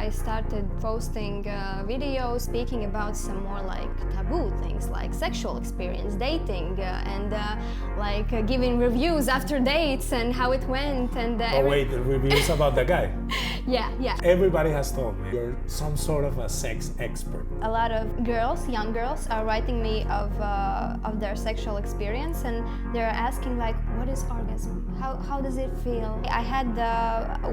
I started posting videos speaking about some more like taboo things like sexual experience, dating, and giving reviews after dates and how it went. And wait, the reviews about the guy? Yeah. Everybody has told me you're some sort of a sex expert. A lot of girls, young girls, are writing me of their sexual experience, and they're asking like, what is orgasm? How does it feel? I had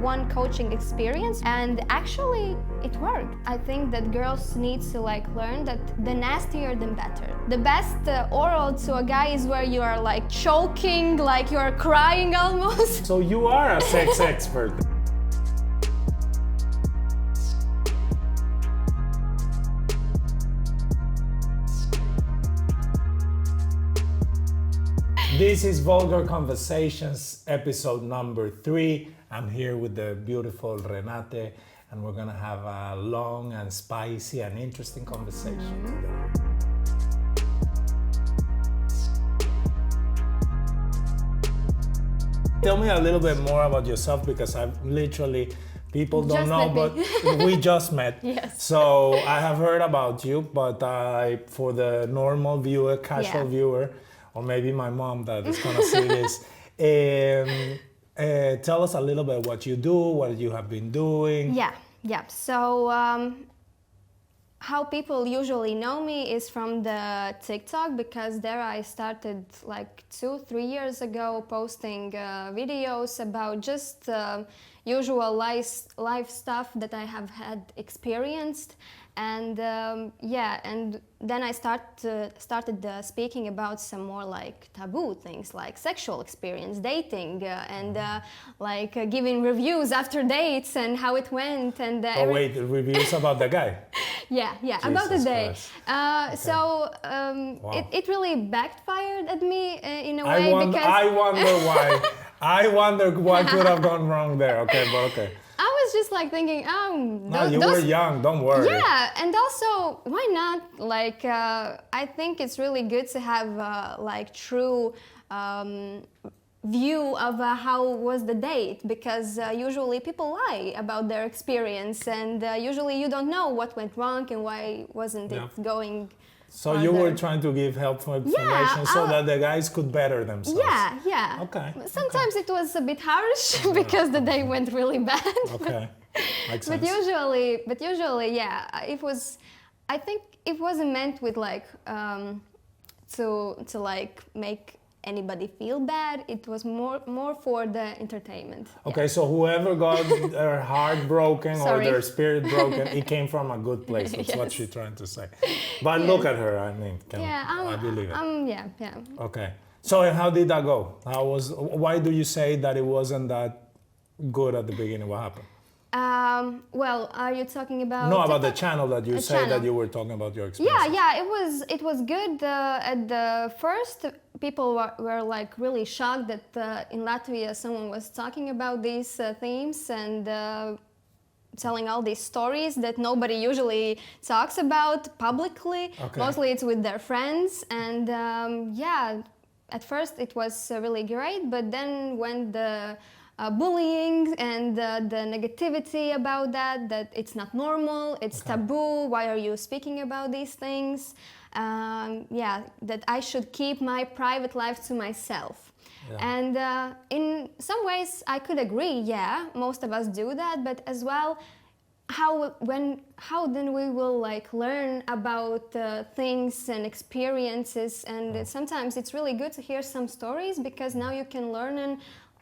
one coaching experience, and actually it worked. I think that girls need to like learn that the nastier the better. The best oral to a guy is where you are like choking, like you are crying almost. So you are a sex expert. This is Vulgar Conversations, episode number 3. I'm here with the beautiful Renāte, and we're gonna have a long and spicy and interesting conversation today. Tell me a little bit more about yourself, because I've literally, people don't know, but we just met. Yes. So I have heard about you, but for the normal viewer, casual viewer, or maybe my mom that is gonna see this, tell us a little bit what you do, what you have been doing. Yeah. So how people usually know me is from the TikTok, because there I started like 2-3 years ago posting videos about just usual life stuff that I have had experienced. And and then I started speaking about some more like taboo things like sexual experience, dating, and giving reviews after dates and how it went. And wait, the reviews about the guy? Yeah, about the day. Okay. So Wow. it really backfired at me in a way because I wonder why. I wonder what could have gone wrong there. Okay, but okay. I was just like thinking, No, you were young, don't worry. Yeah, and also, why not? Like, I think it's really good to have true view of how was the date, because usually people lie about their experience, and usually you don't know what went wrong and why wasn't it going. So you were trying to give helpful information so that the guys could better themselves. Yeah. Okay. Sometimes it was a bit harsh because the day went really bad. Okay. Makes sense. But usually, yeah, it was. I think it wasn't meant with like to like make anybody feel bad. It was more for the entertainment. Okay, so whoever got their heart broken or their spirit broken, it came from a good place. That's what she's trying to say. But look at her, I mean, I believe it. Yeah. Okay. So how did that go? Why do you say that it wasn't that good at the beginning? What happened? Well, are you talking about? No, about the channel that you say that you were talking about your experience. Yeah, it was good. At the first, people were like really shocked that in Latvia someone was talking about these themes and telling all these stories that nobody usually talks about publicly. Okay. Mostly it's with their friends, and at first it was really great, but then when the bullying and the negativity about that it's not normal, it's taboo, why are you speaking about these things, that I should keep my private life to myself. And in some ways I could agree, most of us do that, but as well, how then we will like learn about things and experiences, and sometimes it's really good to hear some stories, because now you can learn and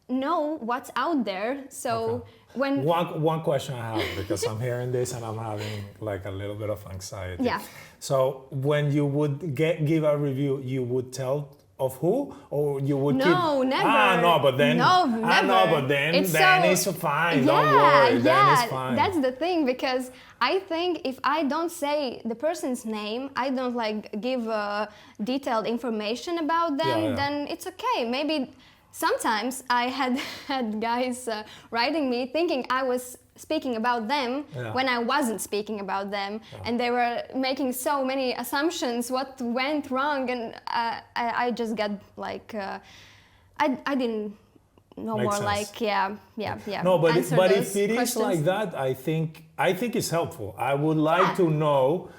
know what's out there. So when one question I have, because I'm hearing this and I'm having like a little bit of anxiety. Yeah. So when you would give a review, you would tell of who, or you would never. No, but then never. No, but then it's fine. Don't worry. Then it's fine. That's the thing, because I think if I don't say the person's name, I don't like give detailed information about them, then it's okay. Maybe sometimes I had guys writing me thinking I was speaking about them when I wasn't speaking about them, and they were making so many assumptions what went wrong, and I just got like I didn't no Makes more sense. like yeah. No, but answer but those if it is questions. like that, I think it's helpful. I would like Yeah. to know,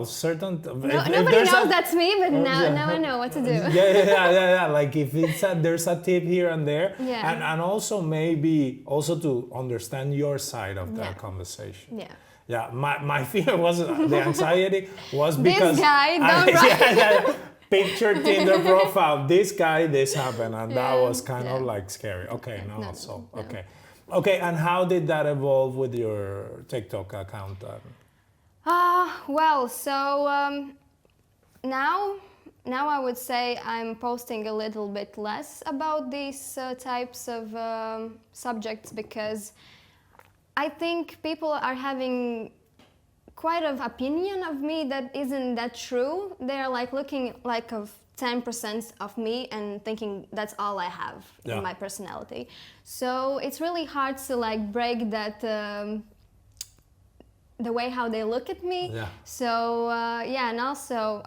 certain. No, nobody knows that's me, but now I know what to do. Yeah. Like if there's a tip here and there, Yeah. and also maybe also to understand your side of that Yeah. conversation. Yeah. Yeah, my fear was the anxiety was This because guy, don't write. yeah. Picture Tinder profile. This guy, this happened, and that Yeah, was kind of yeah. like scary. Okay, no, No, so no. okay. And how did that evolve with your TikTok account? Well, so now I would say I'm posting a little bit less about these types of subjects because I think people are having quite of opinion of me that isn't that true. They're like looking like of 10% of me and thinking that's all I have in my personality. So it's really hard to like break that the way how they look at me. Yeah. So and also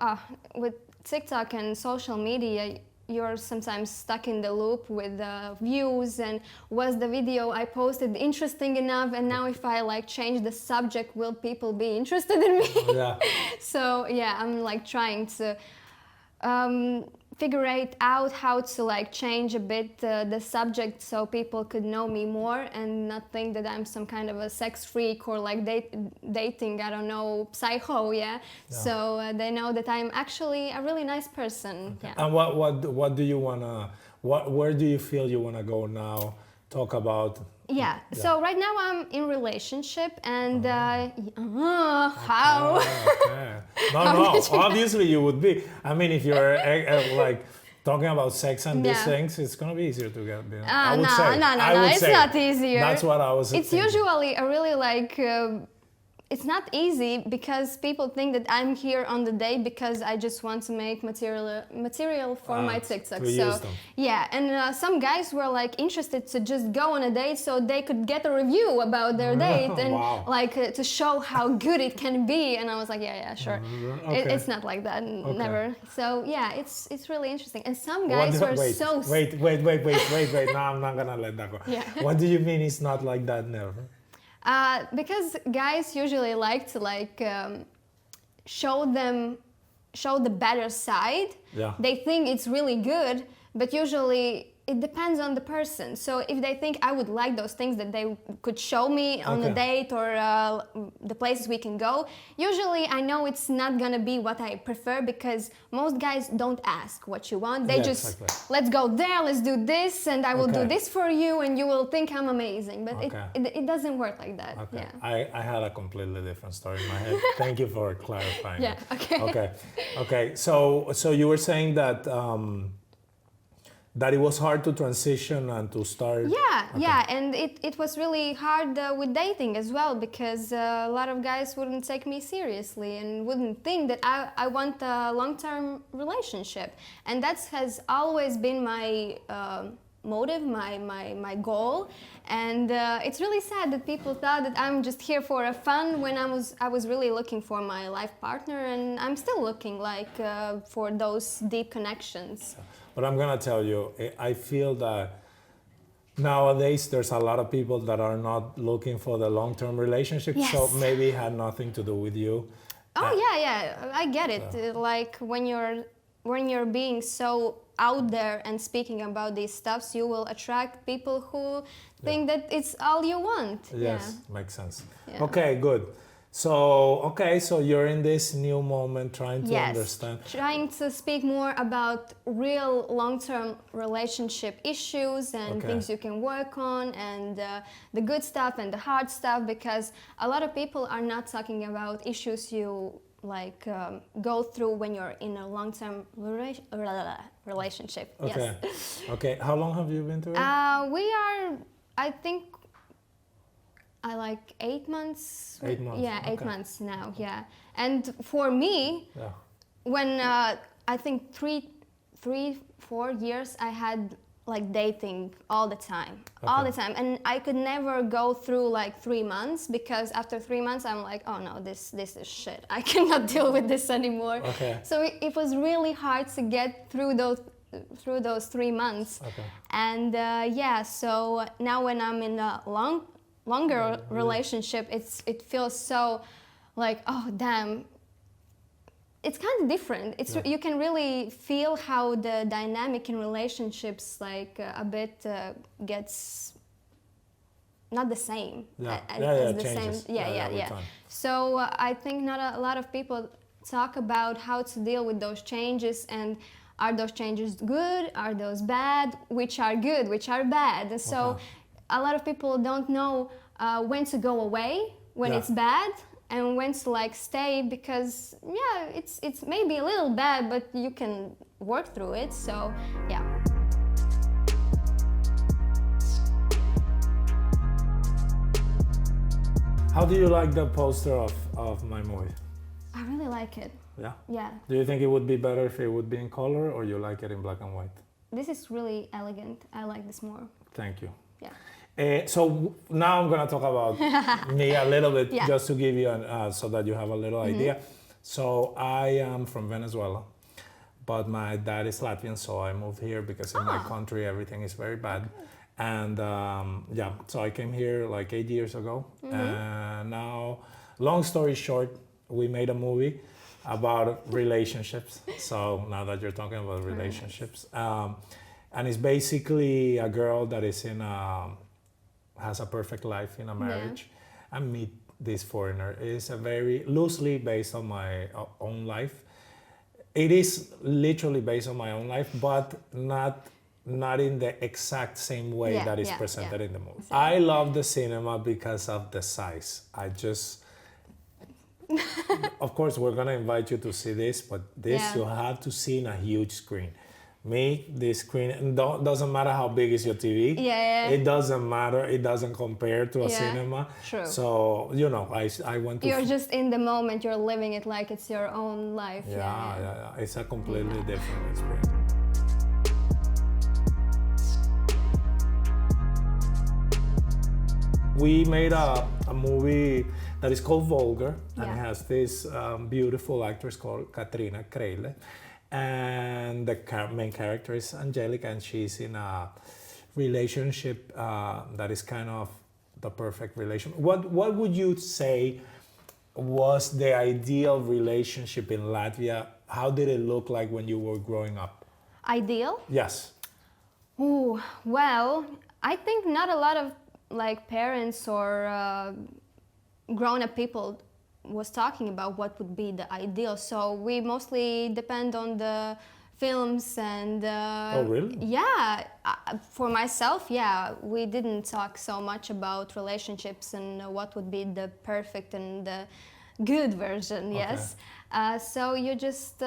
with TikTok and social media, you're sometimes stuck in the loop with views and was the video I posted interesting enough, and now if I like change the subject, will people be interested in me? Yeah. So I'm like trying to figure it out how to like change a bit the subject so people could know me more and not think that I'm some kind of a sex freak or like dating, I don't know, psycho, So they know that I'm actually a really nice person. Okay. And what do you wanna where do you feel you wanna go now? Talk about. So right now I'm in relationship and how? Okay. No, obviously you would be. I mean, if you're like talking about sex and these things, it's gonna be easier to get. I would say. No, it's not easier. That's what I was. It's thinking. usually a really like. It's not easy because people think that I'm here on the day because I just want to make material for my TikTok. To use them. And some guys were like interested to just go on a date so they could get a review about their date and like to show how good it can be. And I was like, yeah, sure. Okay. It's not like that, never. So it's really interesting. And some guys were so. Wait. No, I'm not gonna let that go. Yeah. What do you mean it's not like that? Never. Because guys usually like to like show the better side. Yeah. They think it's really good, but usually it depends on the person. So if they think I would like those things that they could show me on a date or the places we can go, usually I know it's not gonna be what I prefer because most guys don't ask what you want. They just, let's go there, let's do this, and I will do this for you, and you will think I'm amazing. But it doesn't work like that. Okay. Yeah. I had a completely different story in my head. Thank you for clarifying. Yeah. Okay. Okay. So you were saying that that it was hard to transition and to start. Yeah, and it was really hard with dating as well because a lot of guys wouldn't take me seriously and wouldn't think that I want a long-term relationship, and that has always been my motive, my goal, and it's really sad that people thought that I'm just here for a fun when I was really looking for my life partner, and I'm still looking like for those deep connections. But I'm gonna tell you, I feel that nowadays there's a lot of people that are not looking for the long-term relationship, so maybe it had nothing to do with you. Oh yeah, I get it. Like when you're being so out there and speaking about these stuffs, you will attract people who think that it's all you want. Yes, makes sense. Yeah. Okay, good. So you're in this new moment trying to understand. Trying to speak more about real long-term relationship issues and things you can work on and the good stuff and the hard stuff, because a lot of people are not talking about issues you like go through when you're in a long-term relationship. Okay. Yes. Okay. How long have you been together? We are, I think, like 8 months. 8 months. Yeah, 8 months now. Yeah, and for me, when I think 4 years, I had like dating all the time, and I could never go through like 3 months, because after 3 months I'm like, oh no, this is shit. I cannot deal with this anymore. Okay. So it was really hard to get through through those 3 months. Okay. And yeah, so now when I'm in a longer relationship, it feels so like, oh damn, it's kind of different. You can really feel how the dynamic in relationships like a bit gets not the same as the changes. same. Yeah. So I think not a lot of people talk about how to deal with those changes, and are those changes good, are those bad, which are good, which are bad. And so a lot of people don't know when to go away when it's bad, and when to like stay, because it's maybe a little bad, but you can work through it. So yeah. How do you like the poster of my movie? I really like it. Yeah? Yeah. Do you think it would be better if it would be in color, or you like it in black and white? This is really elegant. I like this more. Thank you. Yeah. So now I'm going to talk about me a little bit, Yeah. just to give you so that you have a little idea. So I am from Venezuela, but my dad is Latvian, so I moved here because in my country everything is very bad. And so I came here like 8 years ago. And now, long story short, we made a movie about relationships. So now that you're talking about relationships, and it's basically a girl that is has a perfect life in a marriage, and meet this foreigner. It's a very loosely based on my own life. It is literally based on my own life, but not in the exact same way that is presented in the movie. Exactly. I love the cinema because of the size. Of course, we're gonna invite you to see this, but this you have to see in a huge screen. This screen, and doesn't matter how big is your TV. It doesn't matter. It doesn't compare to a cinema. True. So I went to. You're just in the moment. You're living it like it's your own life. Yeah. It's a completely different experience. We made a movie that is called Vulgar, and it has this beautiful actress called Katrina Kreile, and the main character is Angelica, and she's in a relationship that is kind of the perfect relation. What would you say was the ideal relationship in Latvia? How did it look like when you were growing up? Ideal? Yes. Ooh, well, I think not a lot of like parents or grown-up people was talking about what would be the ideal. So we mostly depend on the films and Oh, really? Yeah, for myself, we didn't talk so much about relationships and what would be the perfect and the good version. Yes. So you just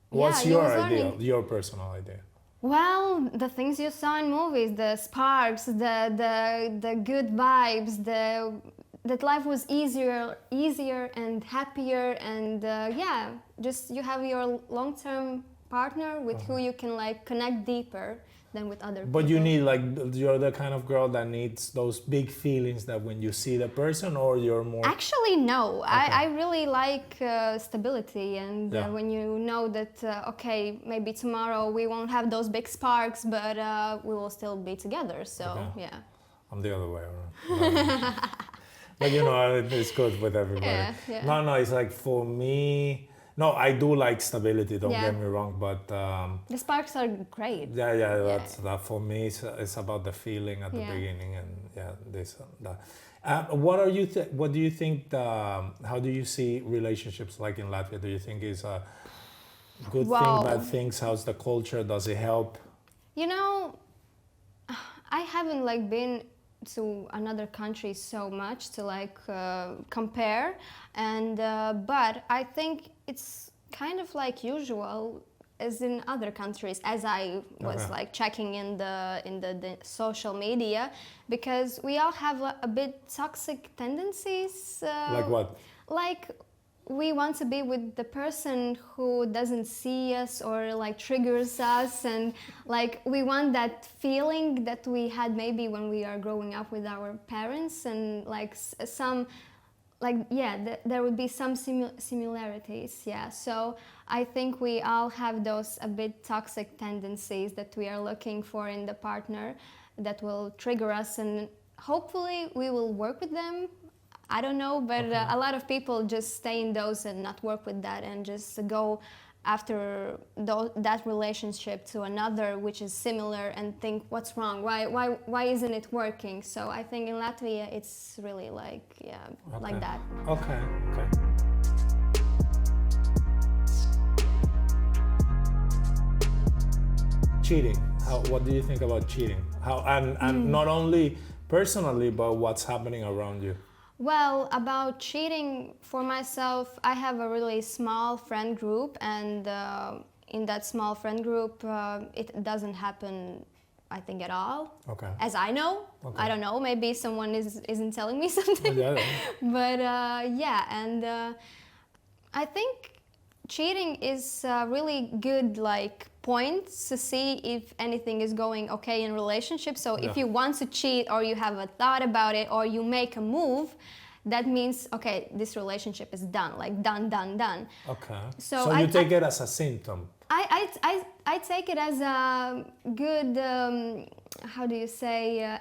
What's your ideal, your personal idea? Well, the things you saw in movies, the sparks, the good vibes, that life was easier and happier, and just you have your long-term partner with who you can like connect deeper than with other people. But you need you're the kind of girl that needs those big feelings that when you see the person, or you're more. Actually, no. I really like stability, and when you know that okay, maybe tomorrow we won't have those big sparks, but we will still be together. So I'm the other way around. But it's good with everybody. No, it's like for me. No, I do like stability. Don't get me wrong, but the sparks are great. That's that for me. It's about the feeling at the beginning, and this that. What do you think? How do you see relationships like in Latvia? Do you think is a good thing, bad things? How's the culture? Does it help? I haven't like been to another country so much to like compare, and but I think it's kind of like usual as in other countries, as I was like checking in the social media, because we all have a bit toxic tendencies. Like what? Like we want to be with the person who doesn't see us or like triggers us, and like we want that feeling that we had maybe when we are growing up with our parents, and like some there would be some similarities. Yeah, so I think we all have those a bit toxic tendencies that we are looking for in the partner that will trigger us, and hopefully we will work with them. I don't know, but a lot of people just stay in those and not work with that and just go after that relationship to another which is similar and think, what's wrong? Why isn't it working? So I think in Latvia it's really like like that. Okay. Cheating. What do you think about cheating? And not only personally, but what's happening around you? Well, about cheating, for myself, I have a really small friend group, and in that small friend group, it doesn't happen, I think, at all. Okay. As I know. Okay. I don't know, maybe someone isn't telling me something. Yeah. But I think cheating is a really good point to see if anything is going okay in relationship. So if you want to cheat, or you have a thought about it, or you make a move, that means, okay, this relationship is done, done. Okay. So you take it as a symptom. I take it as a good, how do you say,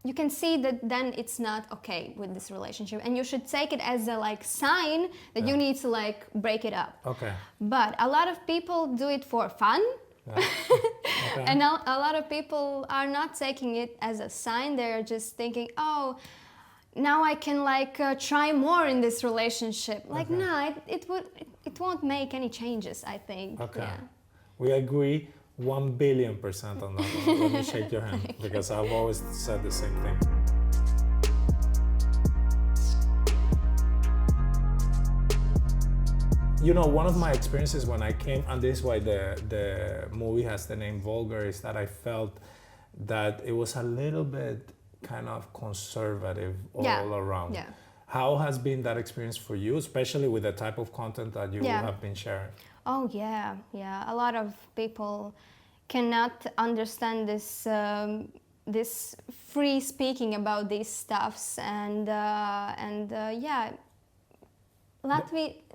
you can see that then it's not okay with this relationship, and you should take it as a sign that you need to break it up. Okay. But a lot of people do it for fun. Yeah. Okay. And a lot of people are not taking it as a sign. They're just thinking, oh, now I can try more in this relationship. No, it won't make any changes, I think. Okay. Yeah. We agree 1,000,000,000% on that one. Let me shake your hand, because I've always said the same thing. You know, one of my experiences when I came, and this is why the movie has the name Vulgar, is that I felt that it was a little bit kind of conservative all around. Yeah. How has been that experience for you, especially with the type of content that you have been sharing? Oh yeah. A lot of people cannot understand this free speaking about these stuffs, and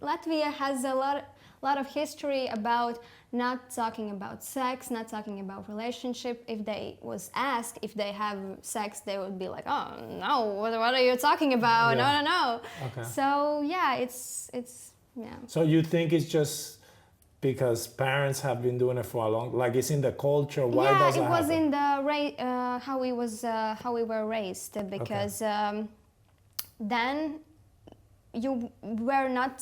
Latvia has a lot of history about not talking about sex, not talking about relationship. If they was asked if they have sex, they would be like, oh no, what are you talking about? Yeah. No. Okay. So yeah, it's. So you think it's just because parents have been doing it for a long, it's in the culture? Why does it was happen? in the how we were raised, because then you were not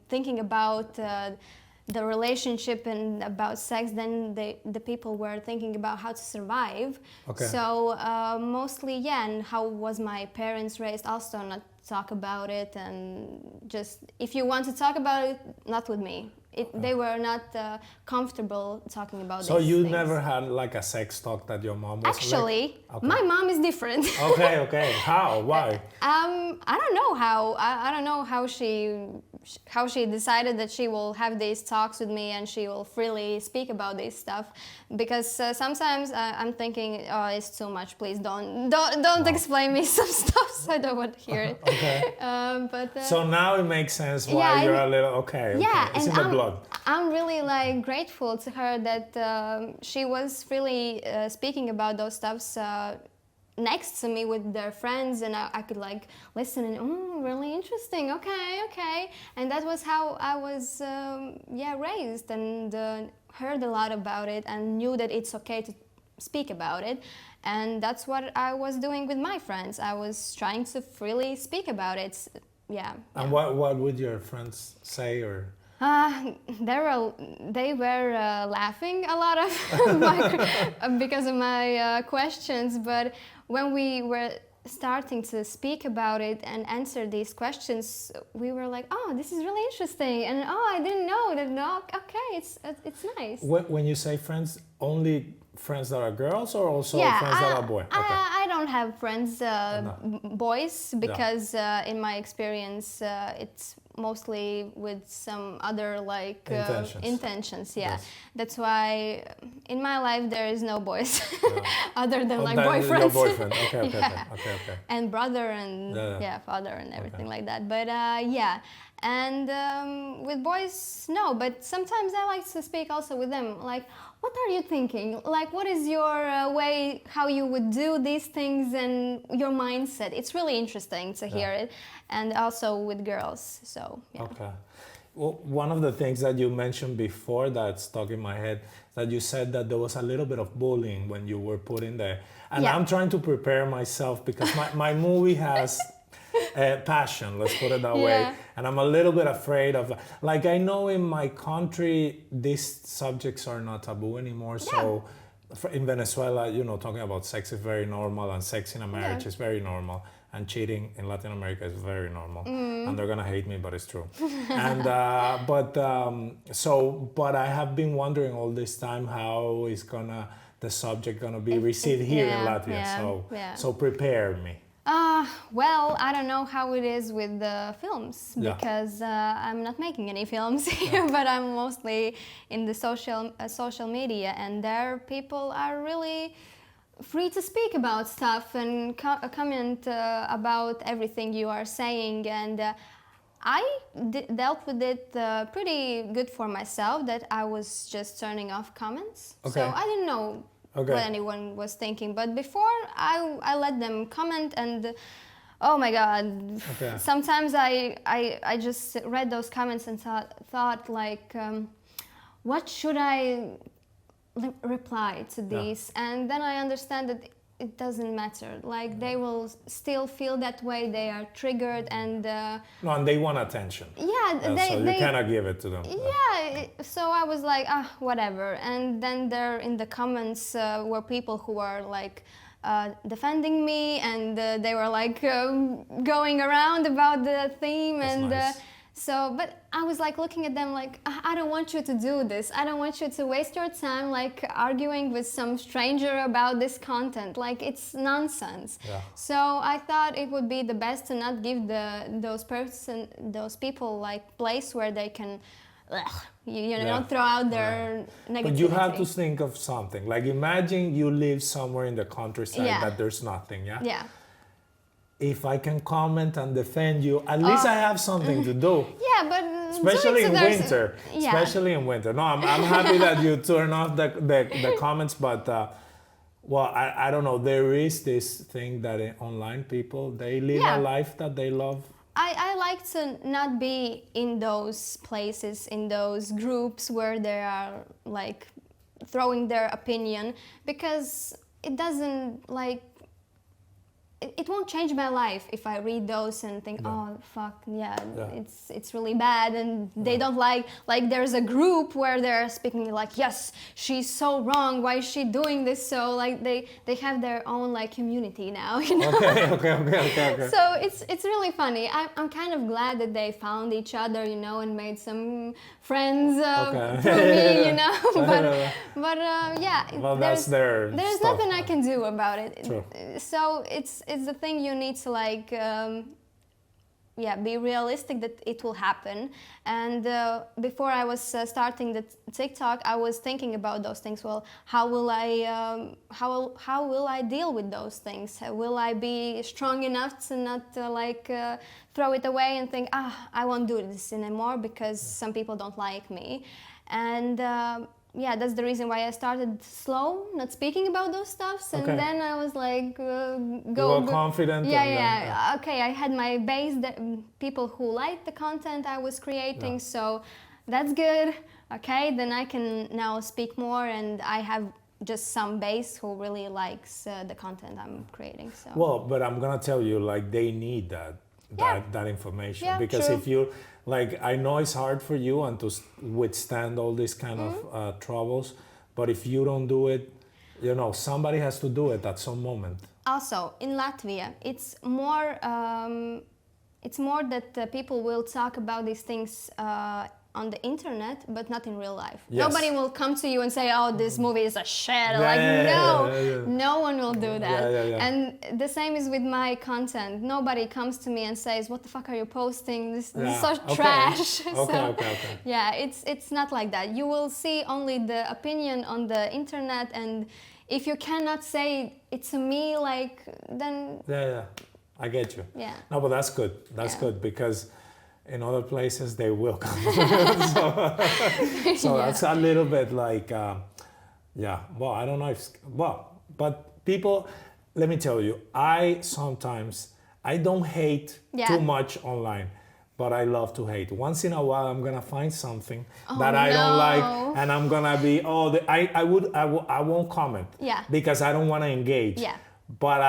thinking about the relationship and about sex. Then the people were thinking about how to survive. Okay. So mostly, and how was my parents raised? Also not talk about it, and just if you want to talk about it, not with me. They were not comfortable talking about So these you things. never had a sex talk that your mom was Actually, my mom is different. Okay. How? Why? I don't know how. I don't know how she decided that she will have these talks with me and she will freely speak about this stuff. Because sometimes I'm thinking, oh, it's too much. Please don't explain me some stuff, so I don't want to hear it. Okay. So now it makes sense why you're a little okay. Yeah, it's and in the blood. I'm really grateful to her that she was really speaking about those stuffs next to me with their friends, and I could listen and really interesting. Okay, and that was how I was raised, and heard a lot about it and knew that it's okay to speak about it. And that's what I was doing with my friends. I was trying to freely speak about it. And what would your friends say, or? They were laughing a lot of because of my questions, but when we were starting to speak about it and answer these questions, we were like, oh, this is really interesting, and oh, I didn't know that. No, okay, it's nice. When you say friends, only friends that are girls, or also friends that are boys? Okay. I don't have friends boys, because in my experience it's mostly with some other like intentions. Yeah, Yes. that's why in my life there is no boys other than Oh, like then boyfriends. your boyfriend. Okay, okay, Yeah. okay. And brother and Yeah. father and everything Okay. like that. But yeah, and with boys, no. But sometimes I like to speak also with them. Like, what are you thinking? Like, what is your way how you would do these things and your mindset? It's really interesting to hear it, and also with girls. So yeah. Okay. Well, one of the things that you mentioned before that stuck in my head, that you said that there was a little bit of bullying when you were put in there. And Yeah. I'm trying to prepare myself because my movie has passion, let's put it that way. Yeah. And I'm a little bit afraid of, like, I know in my country, these subjects are not taboo anymore. So in Venezuela, you know, talking about sex is very normal, and sex in a marriage is very normal. And cheating in Latin America is very normal, and they're gonna hate me, but it's true. And but I have been wondering all this time how is the subject gonna be received here in Latvia. So prepare me. Well, I don't know how it is with the films because I'm not making any films here, but I'm mostly in the social media, and there people are really free to speak about stuff and comment about everything you are saying, and I dealt with it pretty good for myself, that I was just turning off comments. Okay. So I didn't know what anyone was thinking, but before I let them comment, and oh my god, sometimes I just read those comments and thought like, what should I reply to these? And then I understand that it doesn't matter. Like, they will still feel that way. They are triggered, and no, and they want attention. Yeah, so you cannot give it to them. Yeah, so I was like, whatever. And then there in the comments were people who were like defending me, and they were like going around about the theme. That's and nice. So, but I was like looking at them like, I don't want you to do this. I don't want you to waste your time like arguing with some stranger about this content. Like, it's nonsense. Yeah. So I thought it would be the best to not give those people like place where they can, throw out their negativity. But you have to think of something. Like, imagine you live somewhere in the countryside that there's nothing. Yeah. If I can comment and defend you, at least I have something to do. Yeah, but especially in winter. Especially in winter. No, I'm happy that you turn off the comments, but well, I don't know. There is this thing that online people, they live a life that they love. I like to not be in those places, in those groups where they are like throwing their opinion, because it doesn't like. It won't change my life if I read those and think, oh fuck, it's really bad, and they don't like there's a group where they're speaking like, yes, she's so wrong, why is she doing this? So like they have their own like community now, you know. Okay. So it's really funny. I'm kind of glad that they found each other, you know, and made some friends through me, you know. but well, there's stuff. Nothing I can do about it. True. So it's the thing you need to like be realistic that it will happen. And before I was starting the TikTok, I was thinking about those things. Well, how will I deal with those things? Will I be strong enough to not throw it away and think, I won't do this anymore because some people don't like me? And that's the reason why I started slow, not speaking about those stuffs, and then I was like, go confident. Okay, I had my base, people who liked the content I was creating, so that's good. Okay, then I can now speak more, and I have just some base who really likes the content I'm creating. So. Well, but I'm gonna tell you, like, they need that information, because true. if you like, I know it's hard for you and to withstand all these kind of troubles, but if you don't do it, you know, somebody has to do it at some moment. Also, in Latvia, it's more that people will talk about these things on the internet, but not in real life. Yes. Nobody will come to you and say, "Oh, this movie is a shit." No one will do that. And the same is with my content. Nobody comes to me and says, "What the fuck are you posting? This is so trash." Okay. Yeah, it's not like that. You will see only the opinion on the internet, and if you cannot say it's me, like, then I get you. Yeah. No, but that's good. That's good, because in other places they will come. so that's a little bit like, well, I don't know if, but people, let me tell you, I don't hate too much online, but I love to hate. Once in a while, I'm gonna find something that I don't like, and I'm gonna be, I won't comment, because I don't wanna engage. Yeah. But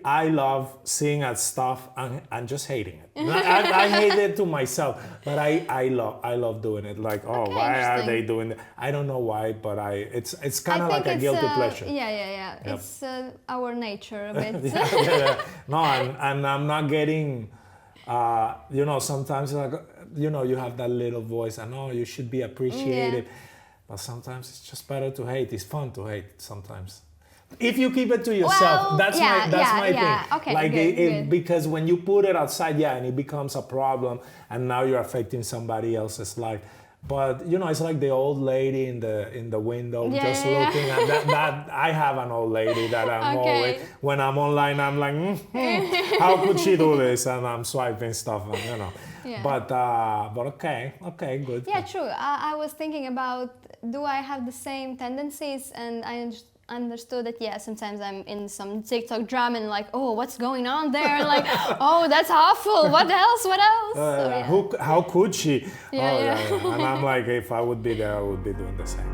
I love seeing at stuff and just hating it. I hate it to myself, but I love doing it. Like, why are they doing that? I don't know why, but it's kind of like a guilty pleasure. Yeah. Yep. It's our nature a bit. No, and I'm not getting, sometimes like, you have that little voice, and you should be appreciated. But sometimes it's just better to hate. It's fun to hate sometimes. If you keep it to yourself, that's my thing. Okay, like good. Because when you put it outside, and it becomes a problem, and now you're affecting somebody else's life. But it's like the old lady in the window just looking at that. I have an old lady that I'm always, when I'm online, I'm like, how could she do this? And I'm swiping stuff, and But okay, good. Yeah, true. I was thinking about, do I have the same tendencies? And I understood that sometimes I'm in some TikTok drama and like, what's going on there? Like, that's awful. What else? How could she? And I'm like, if I would be there, I would be doing the same.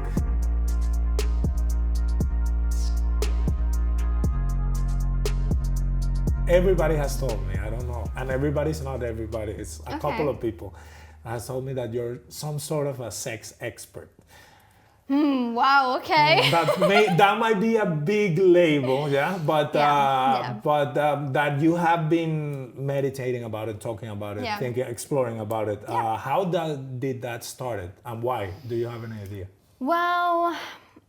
Everybody has told me, I don't know, and everybody's not everybody. It's a couple of people has told me that you're some sort of a sex expert. Wow. Okay. That might be a big label, but that you have been meditating about it, talking about it, thinking, exploring about it. How did that start, and why? Do you have any idea? Well,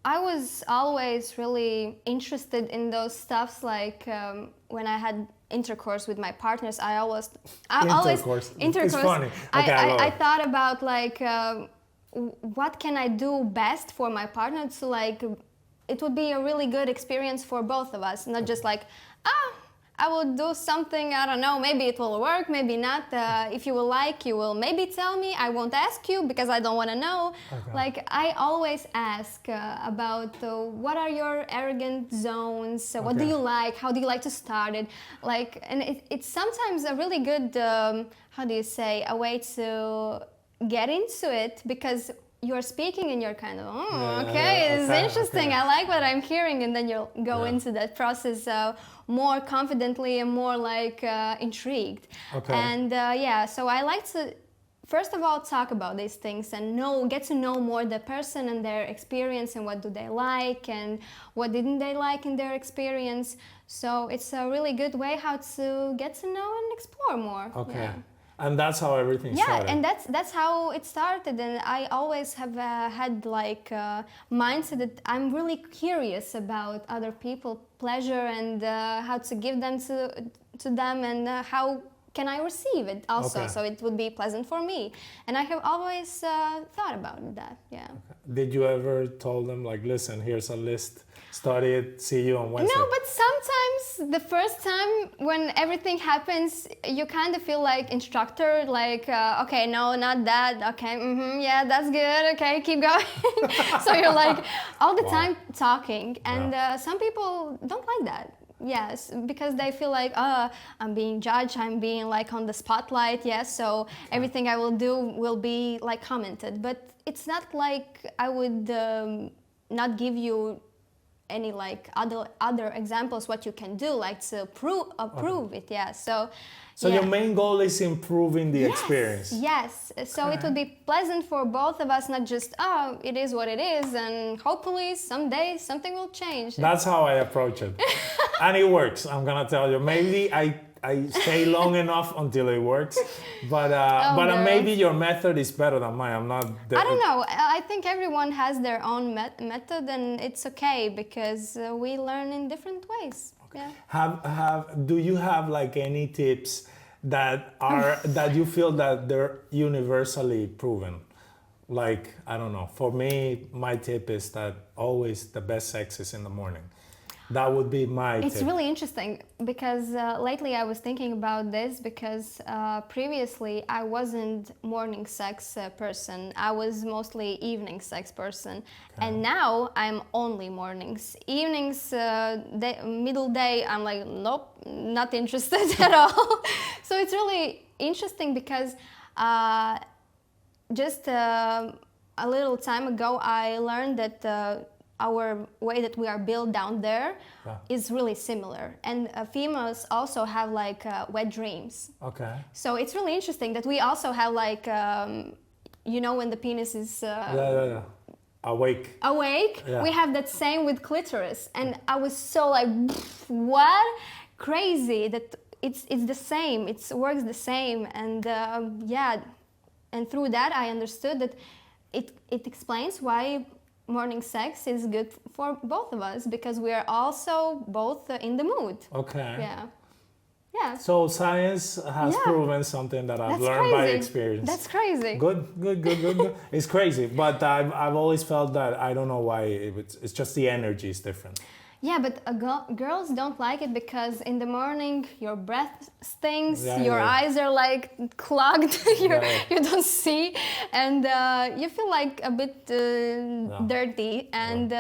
I was always really interested in those stuffs. Like when I had intercourse with my partners, intercourse. It's funny. Okay, I thought about like. What can I do best for my partner to like, it would be a really good experience for both of us, not just like, I will do something, I don't know, maybe it will work, maybe not. If you will like, you will maybe tell me. I won't ask you because I don't want to know. Okay. Like, I always ask about what are your arrogant zones, what do you like, how do you like to start it? Like, and it's sometimes a really good, a way to get into it, because you're speaking and you're kind of, it's interesting. I like what I'm hearing, and then you'll go into that process more confidently and more like intrigued. Okay. And so I like to first of all talk about these things and get to know more the person and their experience, and what do they like and what didn't they like in their experience. So it's a really good way how to get to know and explore more. Okay. Yeah. And that's how everything started. Yeah, and that's how it started. And I always have had like a mindset that I'm really curious about other people's pleasure and how to give them to them, and how can I receive it also, so it would be pleasant for me. And I have always thought about that, Okay. Did you ever told them, like, listen, here's a list, study it, see you on Wednesday? No, but sometimes the first time when everything happens, you kind of feel like instructor, like, okay, no, not that, okay, yeah, that's good, okay, keep going. So you're like all the time talking, and some people don't like that. Yes, because they feel like, I'm being judged, I'm being like on the spotlight, so everything I will do will be like commented. But it's not like I would not give you any like other examples what you can do, like to prove it, So your main goal is improving the experience. Yes, so it would be pleasant for both of us, not just, it is what it is, and hopefully someday something will change. That's how I approach it. And it works, I'm gonna tell you. Maybe I stay long enough until it works. But girls. maybe your method is better than mine. I'm not. I don't know. I think everyone has their own method, and it's okay because we learn in different ways. Yeah. Do you have like any tips that are that you feel that they're universally proven? Like, I don't know. For me, my tip is that always the best sex is in the morning. That would be my It's tip. really interesting because lately I was thinking about this because previously I wasn't morning sex person. I was mostly evening sex person. And now I'm only mornings. Evenings, middle day, I'm like, nope, not interested at all. So it's really interesting because just a little time ago I learned that our way that we are built down there is really similar, and females also have like wet dreams. Okay. So it's really interesting that we also have like when the penis is awake, yeah. We have that same with clitoris, and I was so like, what? Crazy that it's the same, it works the same, and and through that I understood that it explains why morning sex is good for both of us, because we are also both in the mood. Okay. Yeah. So science has proven something that I've learned by experience. That's crazy. Good. It's crazy, but I've always felt that I don't know why it's just the energy is different. Yeah, but girls don't like it because in the morning your breath stinks, your eyes are like clogged, you don't see, and you feel like a bit dirty, and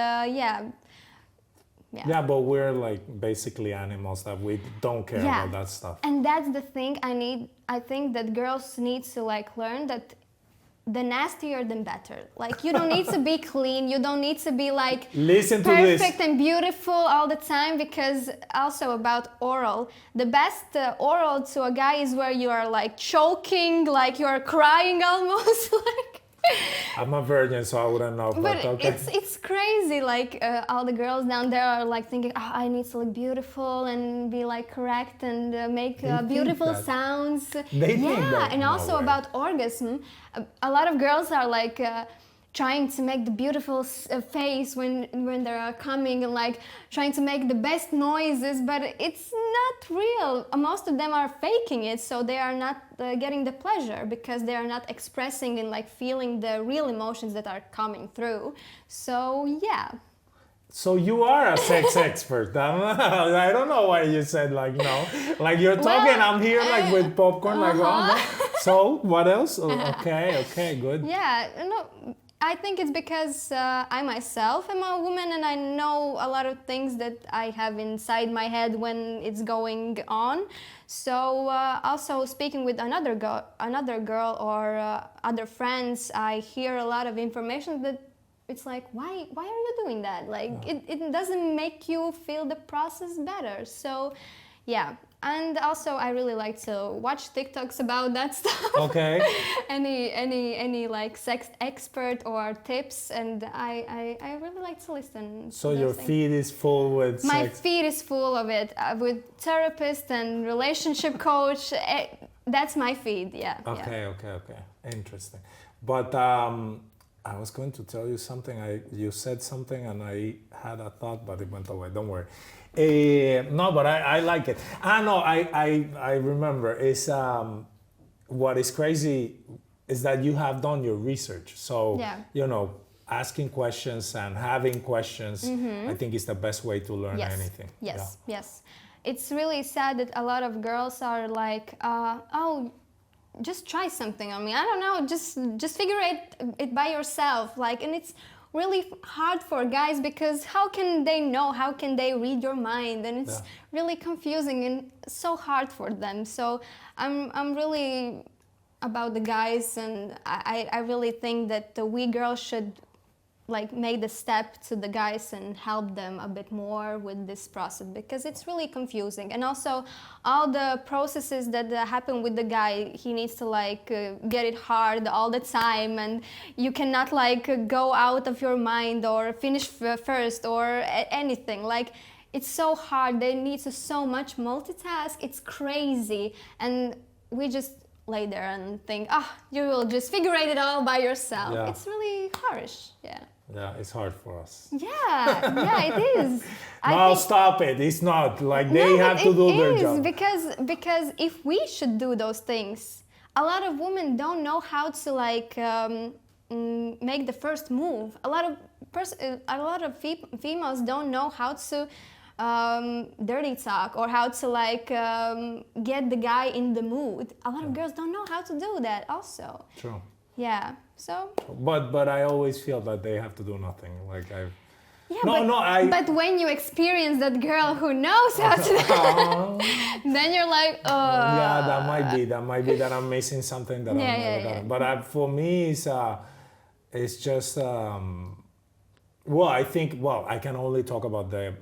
Yeah, but we're like basically animals that we don't care about that stuff. And that's the thing I think that girls need to like learn that the nastier the better. Like, you don't need to be clean, you don't need to be like perfect and beautiful all the time, because also about oral, the best oral to a guy is where you are like choking, like you are crying almost. Like, I'm a virgin, so I wouldn't know. But okay. It's crazy. Like all the girls down there are like thinking, oh, I need to look beautiful and be like correct and make beautiful sounds. They think that. And also about orgasm, a lot of girls are like trying to make the beautiful face when they're coming, and like trying to make the best noises, but it's not real. Most of them are faking it, so they are not getting the pleasure because they are not expressing and like feeling the real emotions that are coming through. So yeah. So you are a sex expert. I don't know why you said like no. Like you're talking, I'm here like with popcorn, like oh no. So what else? Okay, good. Yeah, no. I think it's because I myself am a woman and I know a lot of things that I have inside my head when it's going on. So also speaking with another girl or other friends, I hear a lot of information that it's like, why are you doing that? Like it doesn't make you feel the process better. So yeah. And also, I really like to watch TikToks about that stuff. Okay. any like sex expert or tips, and I really like to listen. So your feed is full with sex. My feed is full of it, with therapist and relationship coach. That's my feed. Yeah. Okay. Interesting. But I was going to tell you something. You said something, and I had a thought, but it went away. Don't worry. No, but I like it. I remember. It's what is crazy is that you have done your research. So asking questions and having questions, I think is the best way to learn anything. Yes. It's really sad that a lot of girls are like, just try something on me. I don't know, just figure it by yourself. Like, and it's really hard for guys because how can they know? How can they read your mind? And it's really confusing and so hard for them. So I'm really about the guys, and I really think that we girls should like make the step to the guys and help them a bit more with this process, because it's really confusing. And also all the processes that happen with the guy, he needs to like get it hard all the time, and you cannot like go out of your mind or finish first or anything. Like it's so hard. They need to so much multitask. It's crazy. And we just lay there and think, you will just figure it all by yourself. Yeah. It's really harsh. Yeah. Yeah, it's hard for us. Yeah, it is. No, stop it. It's not. Like, they have to do their job. Because if we should do those things, a lot of women don't know how to like make the first move. A lot of females don't know how to dirty talk or how to like get the guy in the mood. A lot of girls don't know how to do that also. True. Yeah. So. But I always feel that they have to do nothing. Like I. Yeah, but when you experience that girl who knows how to do then you're like, yeah, that might be that I'm missing something that I've never done. But for me, it's just. I think. I can only talk about the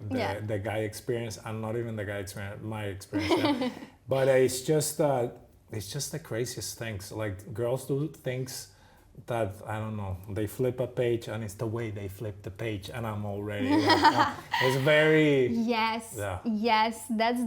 guy experience, and not even the guy experience. My experience. Yeah. But it's just the craziest things. Like, girls do things that, I don't know, they flip a page and it's the way they flip the page, and I'm already like, it's very. Yes. Yeah. Yes, that's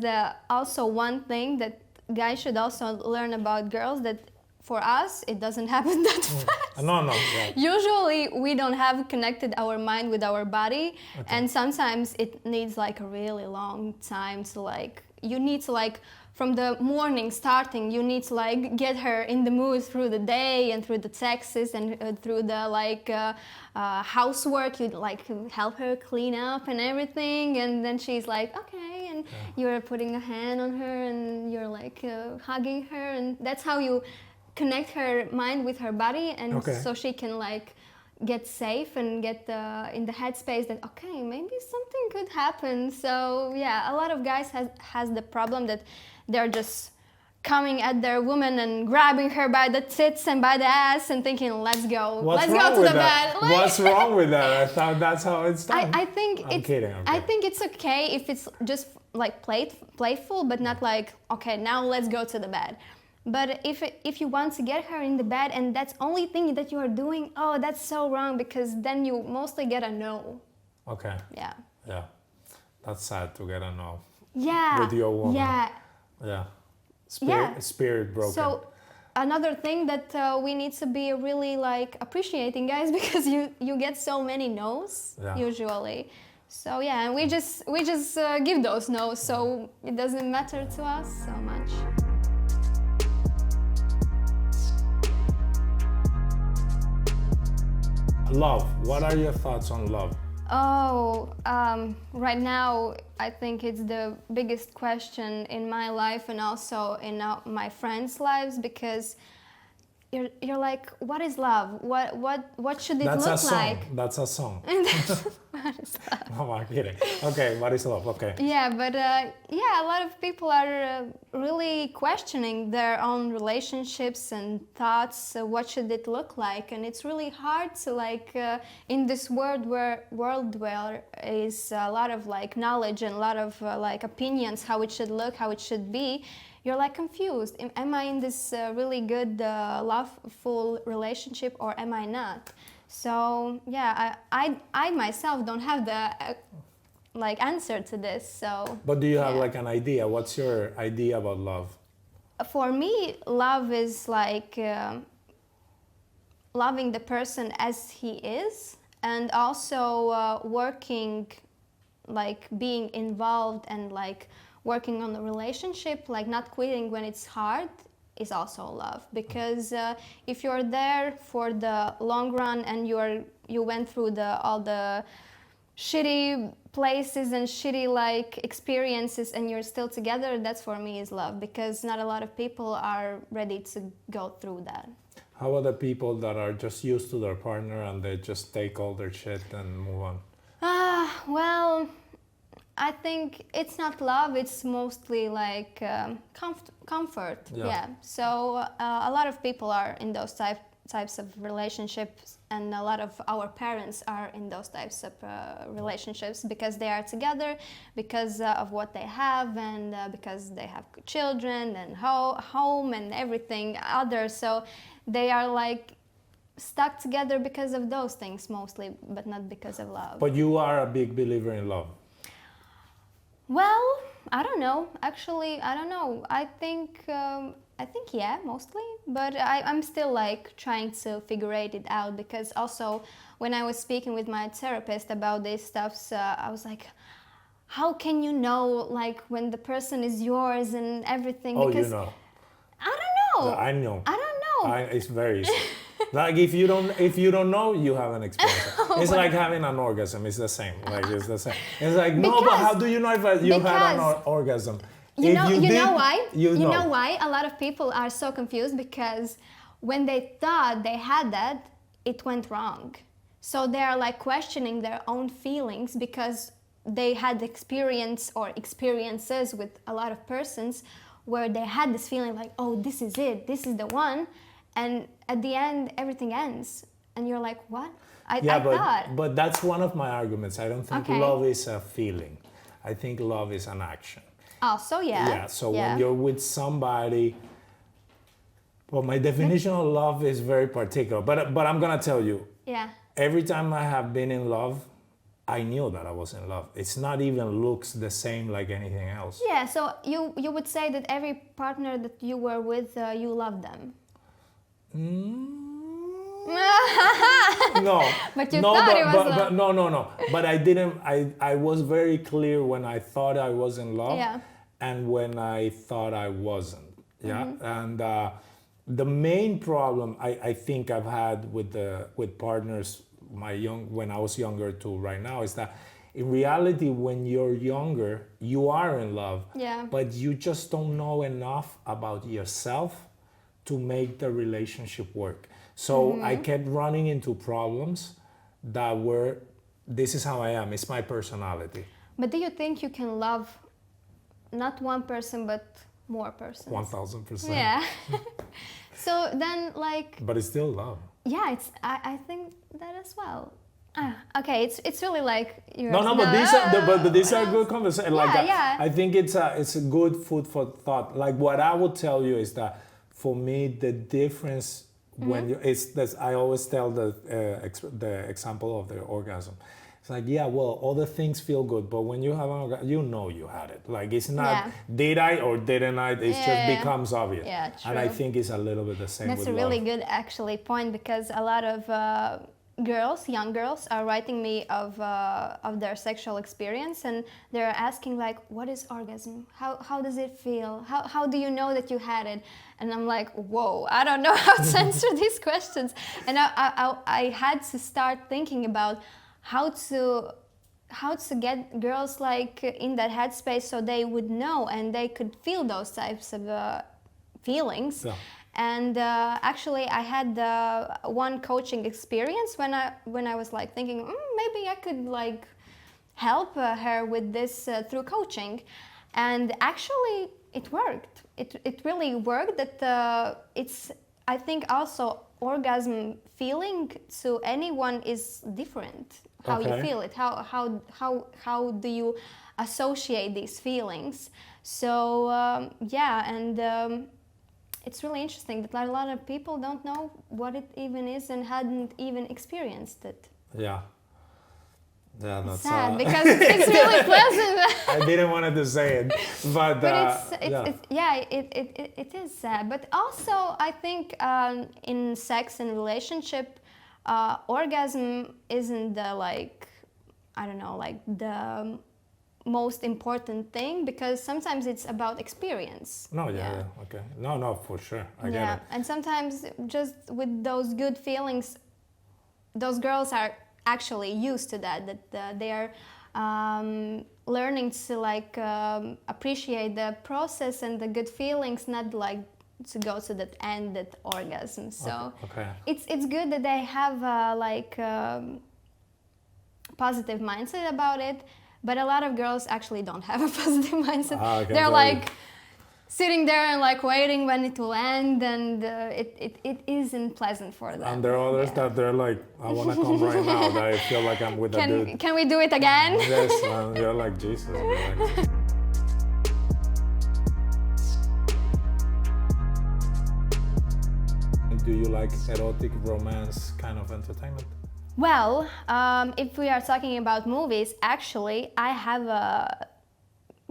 also one thing that guys should also learn about girls, that for us it doesn't happen that fast. No. Yeah. Usually we don't have connected our mind with our body, and sometimes it needs like a really long time to like, you need to like, from the morning starting, you need to like get her in the mood through the day and through the texts and through the like housework. You like help her clean up and everything, and then she's like, okay, and you're putting a hand on her and you're like hugging her, and that's how you connect her mind with her body, and so she can like get safe and get in the headspace that okay, maybe something could happen. So yeah, a lot of guys has the problem that they're just coming at their woman and grabbing her by the tits and by the ass and thinking, let's go to the bed. Like, what's wrong with that? I thought that's how it's done. I think I'm kidding. I think it's okay if it's just like playful, but not like, okay, now let's go to the bed. But if you want to get her in the bed and that's only thing that you are doing, that's so wrong, because then you mostly get a no. Okay. Yeah. Yeah. That's sad to get a no. Yeah. With your woman. Yeah. Yeah. Spirit broken. So another thing that we need to be really like appreciating, guys, because you get so many no's usually. So yeah, and we just give those no's, so it doesn't matter to us so much. Love. What are your thoughts on love? Right now, I think it's the biggest question in my life and also in my friends' lives, because you're like, what is love? What should it look like? That's a song. What is love? No, I'm kidding. Okay, what is love? Okay. Yeah, but a lot of people are really questioning their own relationships and thoughts. What should it look like? And it's really hard to like in this world where is a lot of like knowledge and a lot of like opinions how it should look, how it should be. You're like confused. Am I in this really good, loveful relationship, or am I not? So yeah, I myself don't have the like answer to this. So. But do you have like an idea? What's your idea about love? For me, love is like loving the person as he is, and also working, like being involved and like working on the relationship, like not quitting when it's hard, is also love. Because if you're there for the long run and you went through all the shitty places and shitty like experiences and you're still together, that's for me is love, because not a lot of people are ready to go through that. How about the people that are just used to their partner and they just take all their shit and move on? Well, I think it's not love, it's mostly like comfort. Yeah. So a lot of people are in those types of relationships, and a lot of our parents are in those types of relationships because they are together, because of what they have, and because they have children and home and everything other. So they are like stuck together because of those things mostly, but not because of love. But you are a big believer in love. Well, I don't know. Actually, I don't know. I think yeah, mostly. But I'm still like trying to figure it out because also when I was speaking with my therapist about these stuffs, I was like, how can you know like when the person is yours and everything? Oh, Because you know. I don't know. I know. I don't know. It's very easy. Like if you don't know, you haven't experienced it. It's like having an orgasm. It's the same. Like it's the same. It's like no, but how do you know if you had an orgasm? You If know, you you did, know why? You know. Know why? A lot of people are so confused because when they thought they had that, it went wrong. So they are like questioning their own feelings because they had experience or experiences with a lot of persons where they had this feeling like, oh, this is it, this is the one, and at the end everything ends, and you're like, what? I thought. But that's one of my arguments. I don't think Okay. love is a feeling. I think love is an action. Also, yeah. Yeah. So when you're with somebody, well, my definition of love is very particular. But I'm gonna tell you. Yeah. Every time I have been in love, I knew that I was in love. It's not even looks the same like anything else. Yeah. So you would say that every partner that you were with, you loved them. No. But you no, thought it was love. But no. But I didn't. I was very clear when I thought I was in love, Yeah. and when I thought I wasn't. Yeah. And the main problem I think I've had with partners when I was younger to right now is that in reality when you're younger you are in love, Yeah. but you just don't know enough about yourself to make the relationship work. So I kept running into problems that were, this is how I am, it's my personality. But do you think you can love not one person but more persons? 1000%. Yeah. So then like, But it's still love. yeah, it's I think that as well. Okay, it's really like you're No, but these are good conversations. Like yeah. I think it's a good food for thought. Like what I would tell you is that for me the difference when you it's this, I always tell the example of the orgasm. It's like, yeah, well, all the things feel good, but when you have an orgasm, you know you had it. Like it's not did I or didn't I? It just becomes obvious. Yeah, true. And I think it's a little bit the same. That's with a really love. good actually point because a lot of young girls are writing me of their sexual experience and they're asking like, what is orgasm? How does it feel? How do you know that you had it? And I'm like, whoa, I don't know how to answer these questions. And I had to start thinking about how to get girls like in that headspace so they would know and they could feel those types of feelings. Yeah. And actually, I had one coaching experience when I was like thinking maybe I could like help her with this through coaching, and actually it worked. It really worked. That it's I think also orgasm feeling to anyone is different. How you feel it? How do you associate these feelings? So yeah, and. It's really interesting that a lot of people don't know what it even is and hadn't even experienced it. Yeah. Yeah, that's sad because it's really pleasant. I didn't want to say it, but it is sad. But also, I think in sex and relationship, orgasm isn't the the most important thing because sometimes it's about experience. No, yeah, okay. No, for sure. I get it. And sometimes just with those good feelings, those girls are actually used to that they are learning to like appreciate the process and the good feelings, not like to go to that ended orgasm. So it's good that they have positive mindset about it. But a lot of girls actually don't have a positive mindset. They're like sitting there and like waiting when it will end, and it isn't pleasant for them. And there are others that they're like, I want to come right now. That I feel like I'm with a dude. Can we do it again? Yes, and you're like Jesus. Do you like erotic romance kind of entertainment? Well, if we are talking about movies, actually, I have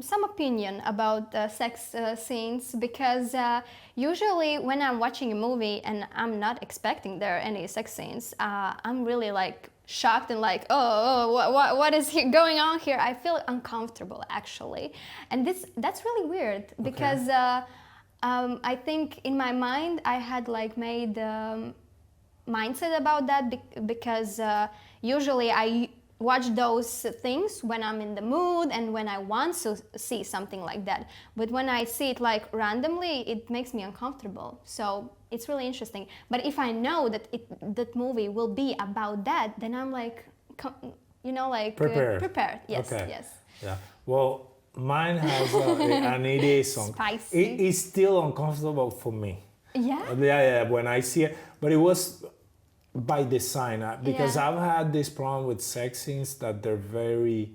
some opinion about sex scenes, because usually when I'm watching a movie and I'm not expecting there are any sex scenes, I'm really like shocked and like, what is going on here? I feel uncomfortable actually, and that's really weird because I think in my mind I had like made mindset about that because usually I watch those things when I'm in the mood and when I want to see something like that. But when I see it like randomly, it makes me uncomfortable. So it's really interesting. But if I know that that movie will be about that, then I'm like, like Prepared. Prepared. Yes, Okay. yes. Yeah. Well, mine has an EDA song. Spicy. It is still uncomfortable for me. Yeah. Yeah. When I see it, but it was by design because Yeah. I've had this problem with sex scenes that they're very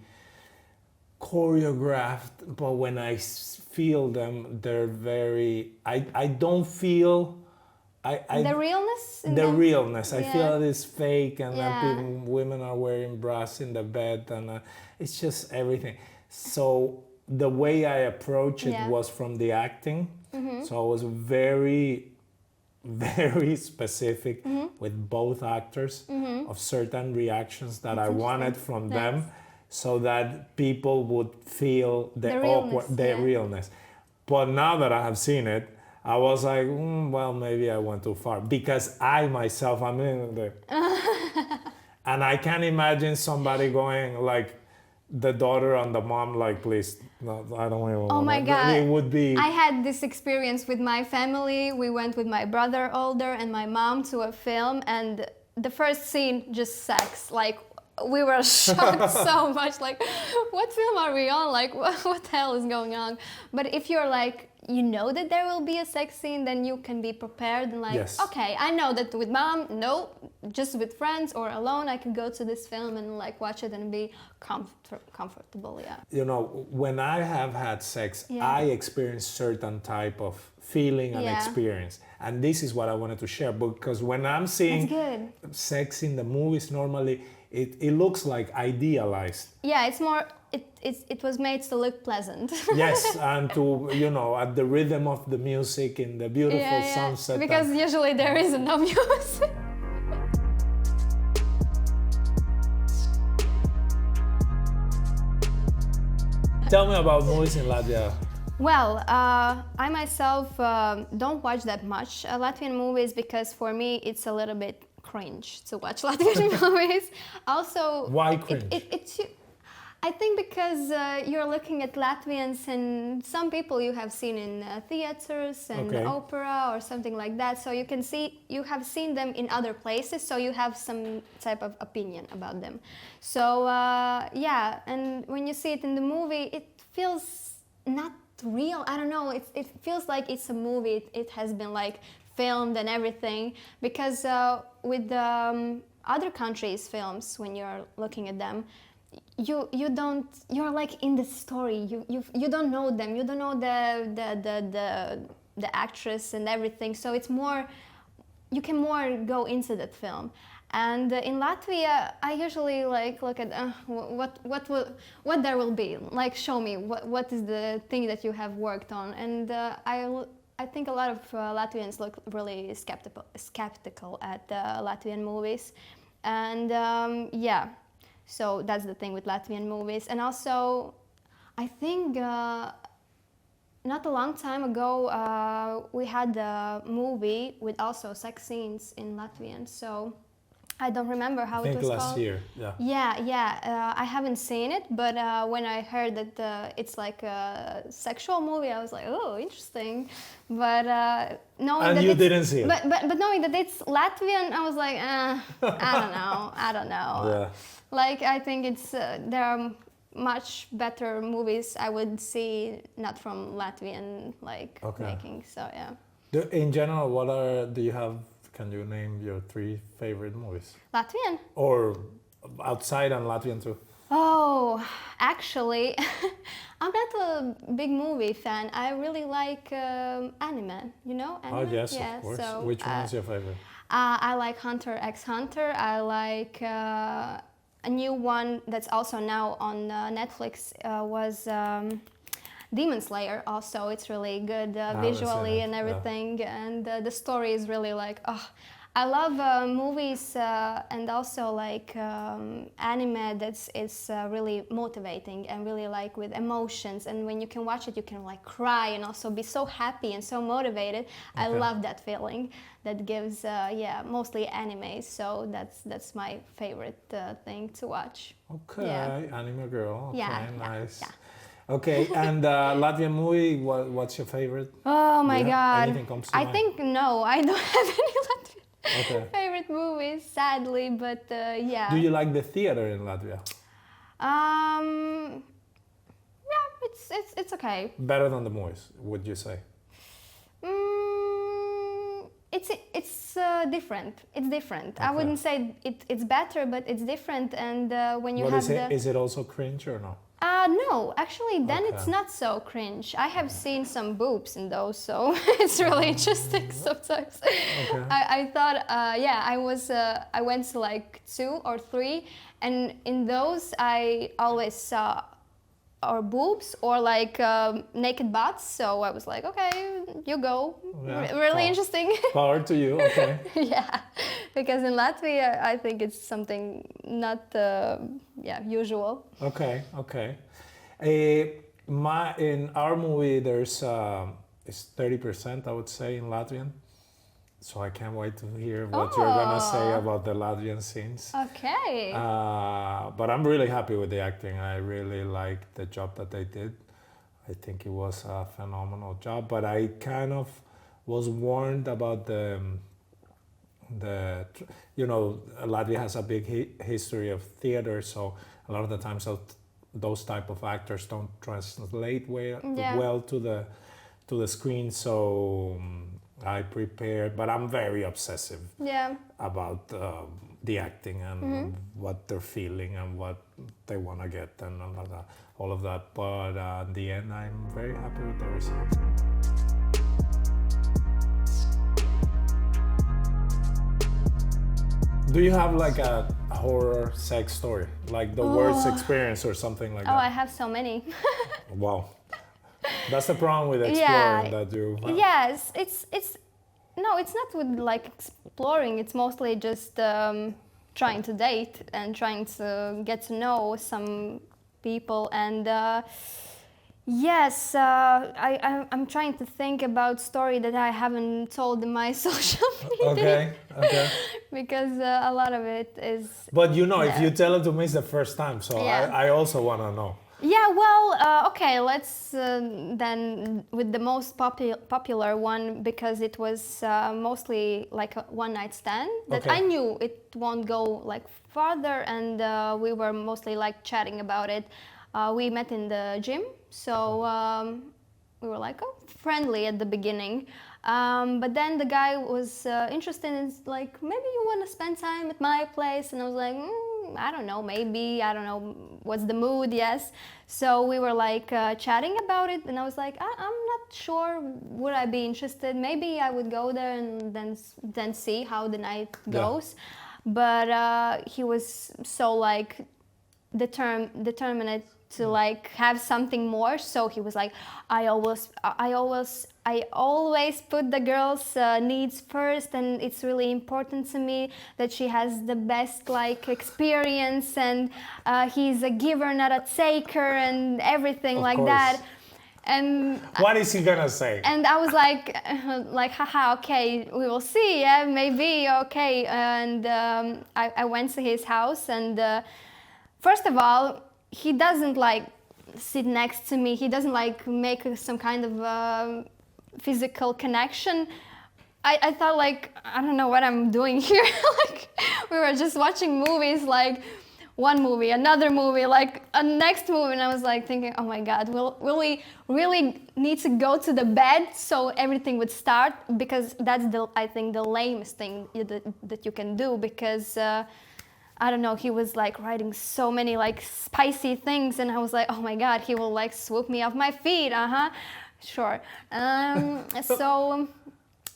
choreographed, but when I feel them, they're very. I don't feel. The realness. In The them? realness. I Yeah. feel it is fake, and Yeah. then women are wearing bras in the bed, and it's just everything. So the way I approached it Yeah. was from the acting. So I was very, very specific with both actors of certain reactions that I wanted from them, so that people would feel the awkward, realness, realness. But now that I have seen it, I was like, well, maybe I went too far because I myself, I'm in the, and I can't imagine somebody going like the daughter and the mom, like, please, no, I don't even Oh want my to. God. It would be. I had this experience with my family. We went with my brother older and my mom to a film, and the first scene, just sex. Like, we were shocked so much. Like, what film are we on? Like, what the hell is going on? But if you're like, you know that there will be a sex scene, then you can be prepared and like, Yes. okay, I know that with mom, no, just with friends or alone, I can go to this film and like watch it and be comfortable. Yeah. You know, when I have had sex, Yeah. I experience certain type of feeling and Yeah. experience, and this is what I wanted to share, because when I'm seeing That's good. sex in the movies, normally it looks like idealized. Yeah, it's more. It was made to look pleasant. Yes, and to, at the rhythm of the music in the beautiful sunset. Because usually there is no music. Tell me about movies in Latvia. Well, I myself don't watch that much Latvian movies because for me it's a little bit cringe to watch Latvian movies. Also, Why cringe? I think because you're looking at Latvians and some people you have seen in theaters and opera or something like that. So you have seen them in other places, so you have some type of opinion about them. So yeah, and when you see it in the movie, it feels not real. I don't know. It feels like it's a movie. It has been like filmed and everything. Because with the other countries' films, when you're looking at them, you're like in the story. You don't know them. You don't know the actress and everything. So it's more, you can more go into that film. And in Latvia, I usually like look at what there will be. Like, show me what is the thing that you have worked on. And I think a lot of Latvians look really skeptical at Latvian movies. And yeah. So that's the thing with Latvian movies. And also, I think not a long time ago, we had a movie with also sex scenes in Latvian. So I don't remember how it was called. Last year, yeah. Yeah. I haven't seen it, but when I heard that it's like a sexual movie, I was like, oh, interesting. But knowing and that you didn't see it. But knowing that it's Latvian, I was like, I don't know. Yeah. Like, I think it's there are much better movies I would see not from Latvian making. So yeah. In general, can you name your 3 favorite movies? Latvian? Or outside and Latvian too? Oh, actually, I'm not a big movie fan. I really like anime, anime? Oh yes, yeah, of course. so, Which one is your favorite? I like Hunter x Hunter. I like a new one that's also now on Netflix was Demon Slayer also, it's really good haven't seen visually it, and yeah. everything, and the story is really like, oh, I love movies and also like anime that's really motivating and really like with emotions, and when you can watch it you can like cry and also be so happy and so motivated. I Okay. love that feeling that gives mostly anime, so that's my favorite thing to watch. Okay, Yeah. anime girl. Okay, Yeah, yeah, nice. yeah. Okay, and Latvian movie, what's your favorite? Oh Do my you have god. anything comes to I mind? think no, I don't have any Latvian Okay. favorite movies, sadly, but yeah. Do you like the theater in Latvia? Yeah, it's okay. Better than the movies, would you say? It's different. It's different. I Okay. wouldn't say it's better, but it's different. And when you What have is it? the Is it also cringe or no? no, actually, then it's Okay. not so cringe. I have seen some boobs in those, so it's really interesting sometimes. Okay. I thought, I went to like 2 or 3, and in those I always saw or boobs or like naked butts. So I was like, okay, you go. Yeah, Really power. interesting. Power to you, okay. Yeah, because in Latvia I think it's something not usual. Okay, okay. In our movie, there's it's 30%, I would say, in Latvian. So I can't wait to hear what you're gonna say Oh. about the Latvian scenes. Okay. But I'm really happy with the acting. I really like the job that they did. I think it was a phenomenal job. But I kind of was warned about Latvia has a big history of theater, so a lot of the times those type of actors don't translate Yeah. well to the screen. So I prepared, but I'm very obsessive Yeah. about the acting and what they're feeling and what they want to get and all of that. But in the end, I'm very happy with the result. Do you have like a horror sex story, like the worst experience or something like Oh, I that? have so many. Wow, that's the problem with exploring Yeah. that you. Yes, it's no, it's not with like exploring. It's mostly just trying to date and trying to get to know some people. And yes, I'm trying to think about story that I haven't told in my social media. Okay, okay. Because a lot of it is. But you know, if Yeah. you tell it to me, it's the first time, so Yeah. I also want to know. Yeah, well, okay, let's then with the most popular one, because it was mostly like a one-night stand that Okay. I knew it won't go like farther, and we were mostly like chatting about it. We met in the gym, so we were like, oh, friendly at the beginning. But then the guy was interested in like, maybe you want to spend time at my place, and I was like, I don't know, maybe, I don't know, what's the mood, yes. So we were like chatting about it, and I was like, I'm not sure, would I be interested? Maybe I would go there and then see how the night goes. But he was so like determined to like have something more, so he was like, I always put the girl's needs first, and it's really important to me that she has the best like experience, and he's a giver, not a taker, and everything Of like course. that. And What is he gonna say? and I was like, haha, okay, we will see, yeah, maybe, okay. And I went to his house, and first of all, he doesn't like sit next to me. He doesn't like make some kind of physical connection. I thought like, I don't know what I'm doing here. Like we were just watching movies, like one movie, another movie, like a next movie, and I was like thinking, oh my God, will we really need to go to the bed so everything would start? Because that's I think the lamest thing that you can do, because I don't know, he was like writing so many like spicy things, and I was like, oh my God, he will like swoop me off my feet, sure. So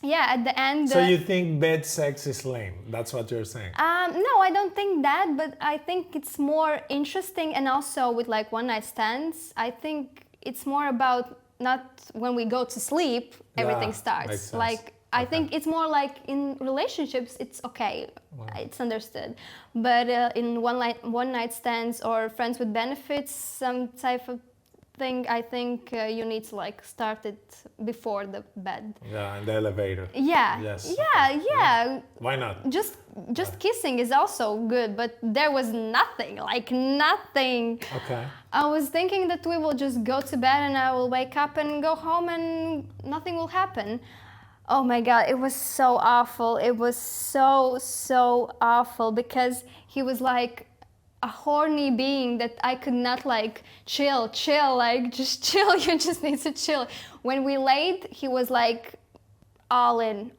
yeah, at the end. So you think bed sex is lame? That's what you're saying? No, I don't think that, but I think it's more interesting, and also with like one night stands, I think it's more about not when we go to sleep, everything Makes starts. sense. Like, I think it's more like in relationships, it's okay, it's understood. But in one night stands or friends with benefits, some type of thing, I think you need to like start it before the bed. Yeah, in the elevator. Yeah. Yes. Yeah. Why not? Just kissing is also good, but there was nothing, like nothing. Okay. I was thinking that we will just go to bed and I will wake up and go home and nothing will happen. Oh my God, it was so awful. It was so awful because he was like a horny being that I could not like chill, like just chill. You just need to chill. When we laid, he was like all in.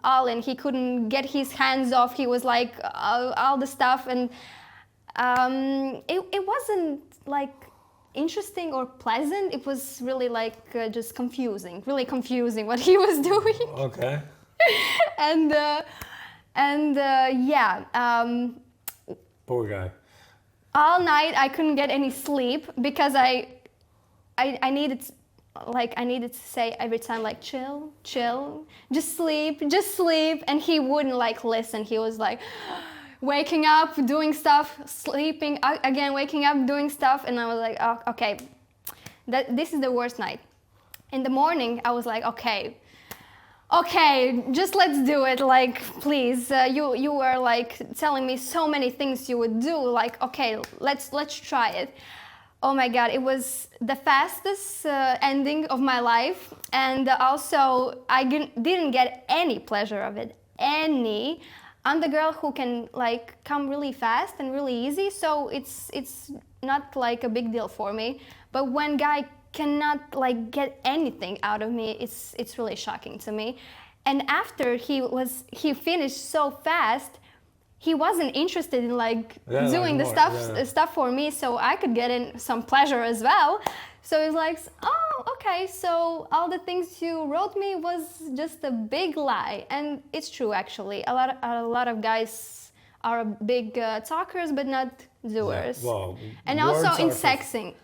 He couldn't get his hands off. He was like all the stuff, and it wasn't like interesting or pleasant. It was really like just really confusing what he was doing. Okay. and yeah. Poor guy. All night I couldn't get any sleep because I needed to say every time like chill, just sleep, and he wouldn't like listen. He was like waking up, doing stuff, sleeping again, waking up, doing stuff, and I was like, oh, okay, this is the worst night. In the morning I was like, okay, just let's do it, like please, you were like telling me so many things you would do, like okay, let's try it. Oh my God, it was the fastest ending of my life, and also I didn't get any pleasure of it, any. I'm the girl who can like come really fast and really easy, so it's not like a big deal for me. But when guy cannot like get anything out of me, it's really shocking to me. And after he finished so fast, he wasn't interested in like doing the stuff for me, so I could get in some pleasure as well. So it's like, oh, okay, so all the things you wrote me was just a big lie. And it's true, actually. A lot of guys are big talkers, but not doers. Yeah, well, and also in sexting,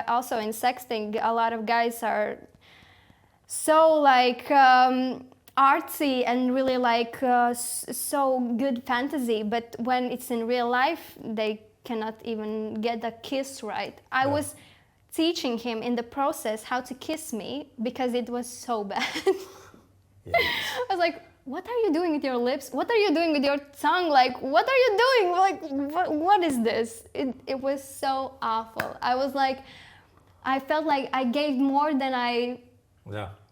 also in sexting, a lot of guys are so like artsy and really like so good fantasy, but when it's in real life, they cannot even get a kiss right. I was teaching him in the process how to kiss me because it was so bad. Yes. I was like, what are you doing with your lips? What are you doing with your tongue? Like, what are you doing? Like, what is this? It was so awful. I was like, I felt like I gave more than I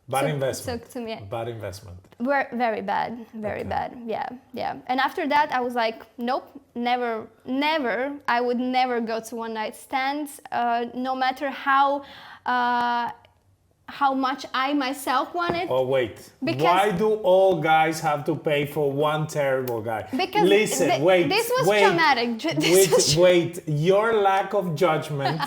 bad investment. took to me. Bad investment. Very bad, very bad. Yeah. And after that, I was like, nope, never. I would never go to one night stands, no matter how much I myself wanted. Oh wait, because why do all guys have to pay for one terrible guy? Because listen, this was traumatic. Wait, your lack of judgment,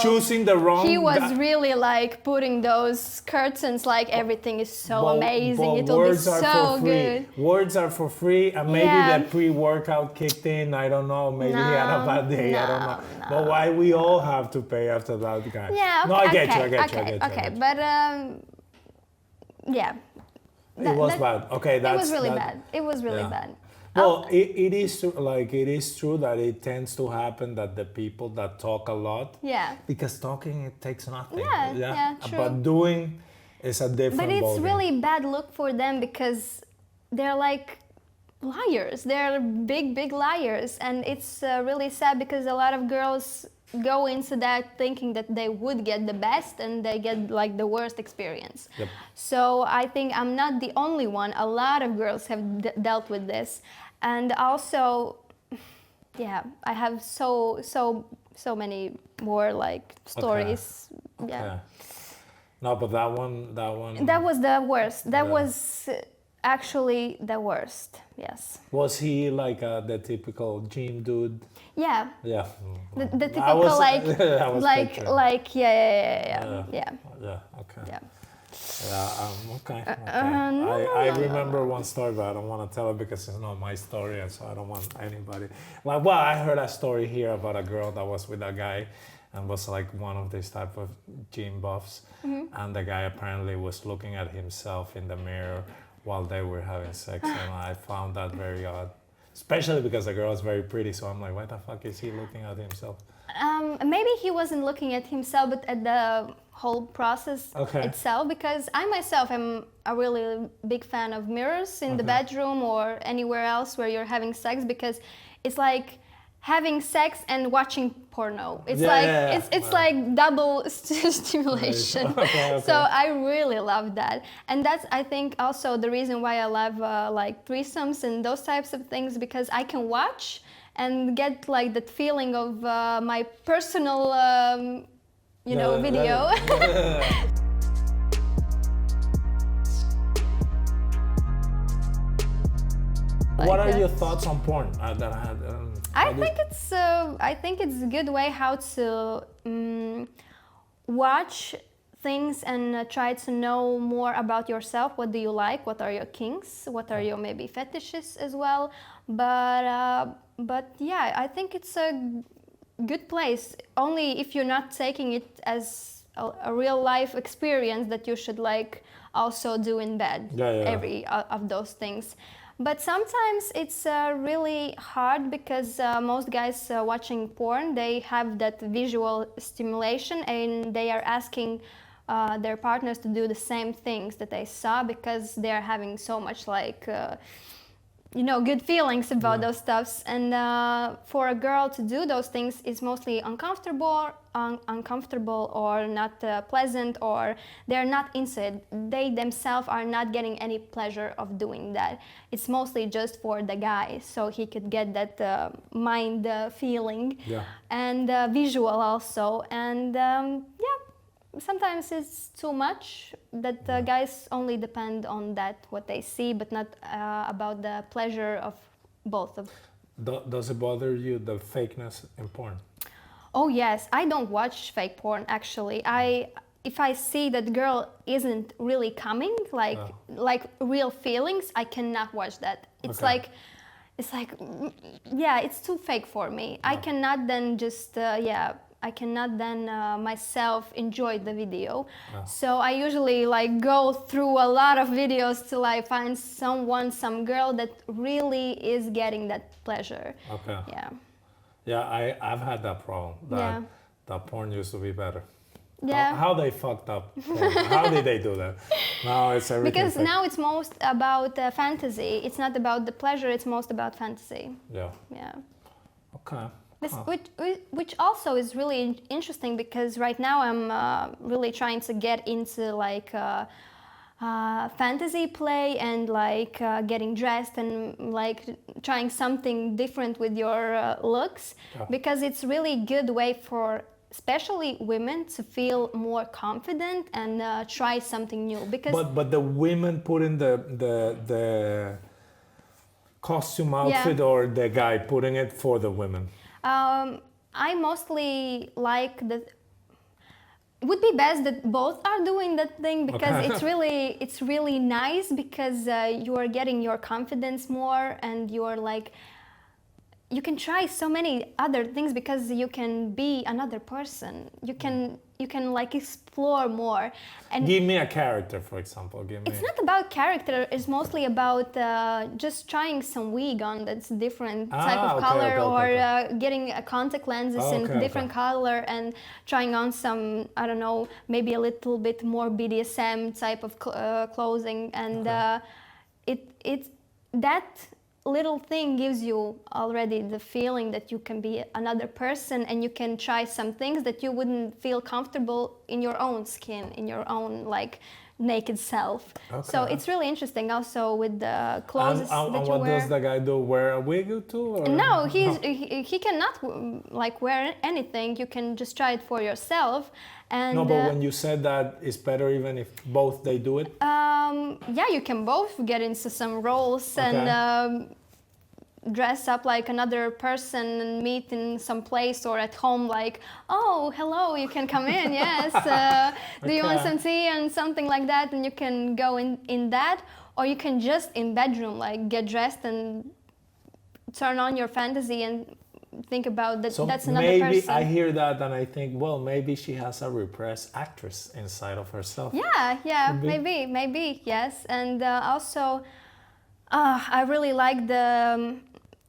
choosing the wrong guy. He was guy. really like putting those curtains like everything is so amazing. It will be so good. Words are for free, and maybe the pre-workout kicked in. I don't know. Maybe he had a bad day. I don't know. But why we all have to pay after that guy? Yeah. Okay, no, I get you. Okay, but yeah. It was bad. Okay, it was really bad. It was really bad. Well, it is true that it tends to happen that the people that talk a lot. Yeah. Because talking, it takes nothing. Yeah, true. But doing is a different But it's ballgame. really bad look for them because they're like liars. They're big liars, and it's really sad because a lot of girls go into that thinking that they would get the best and they get like the worst experience. Yep. So I think I'm not the only one. A lot of girls have dealt with this, and also, I have so many more like stories. Okay. Yeah. No, but that one. That was the worst. That was actually the worst. Yes. Was he like the typical gym dude? Yeah. Yeah. The typical Yeah. Okay. Yeah. Okay. I remember one story, but I don't want to tell it because it's not my story, and so I don't want anybody. Well, I heard a story here about a girl that was with a guy, and was like one of these type of gym buffs, and the guy apparently was looking at himself in the mirror while they were having sex, and I found that very odd, especially because the girl is very pretty. So I'm like, why the fuck is he looking at himself? Maybe he wasn't looking at himself, but at the whole process itself, because I myself am a really big fan of mirrors in the bedroom or anywhere else where you're having sex, because it's like having sex and watching porno. It's it's like double stimulation. So I really love that, and that's, I think, also the reason why I love like threesomes and those types of things, because I can watch and get like that feeling of my personal video. What are your thoughts on porn? I think it's a good way how to watch things and try to know more about yourself. What do you like? What are your kinks? What are your maybe fetishes as well? But yeah, I think it's a good place. Only if you're not taking it as a real life experience that you should like also do in bed. Every of those things. But sometimes it's really hard, because most guys watching porn, they have that visual stimulation and they are asking their partners to do the same things that they saw, because they are having so much like good feelings about those stuffs. And for a girl to do those things is mostly uncomfortable or not pleasant, or they're not into it. They themselves are not getting any pleasure of doing that. It's mostly just for the guy, so he could get that mind feeling and visual also. And sometimes it's too much that guys only depend on that, what they see, but not about the pleasure of both of. Does it bother you, the fakeness in porn? Oh yes, I don't watch fake porn actually. If I see that girl isn't really coming, like real feelings, I cannot watch that. It's like it's too fake for me. I cannot then just I cannot then myself enjoy the video. So I usually like go through a lot of videos till I find some girl that really is getting that pleasure. I've had that problem. That porn used to be better. How they fucked up porn. How did they do that? Now it's everything because fake. now it's most about fantasy. It's not about the pleasure, it's most about fantasy. Which also is really interesting, because right now I'm really trying to get into like fantasy play and like getting dressed and like trying something different with your looks, because it's really good way for especially women to feel more confident and try something new. Because but the women put in the costume outfit, or the guy putting it for the women? I mostly like that. It would be best that both are doing that thing, because it's really nice, because you are getting your confidence more, and you're like, you can try so many other things, because you can be another person. You can like explore more. And give me a character, for example. It's not about character. It's mostly about just trying some wig on that's different type of color, or getting contact lenses in different color, and trying on some, I don't know, maybe a little bit more BDSM type of clothing. And it's that little thing gives you already the feeling that you can be another person, and you can try some things that you wouldn't feel comfortable in your own skin, in your own like naked self. So it's really interesting also with the clothes that you wear. And what does the guy do? Wear a wig too? Or? No, he cannot like wear anything. You can just try it for yourself. And no, but when you said that, it's better even if both they do it? You can both get into some roles and dress up like another person and meet in some place or at home, like, oh, hello, you can come in, yes. Do you want some tea and something like that? And you can go in that, or you can just in bedroom, like get dressed and turn on your fantasy and think about that. So That's another maybe person. I hear that and I think, well, maybe she has a repressed actress inside of herself. Yeah, Could be. maybe, yes. And also, I really like the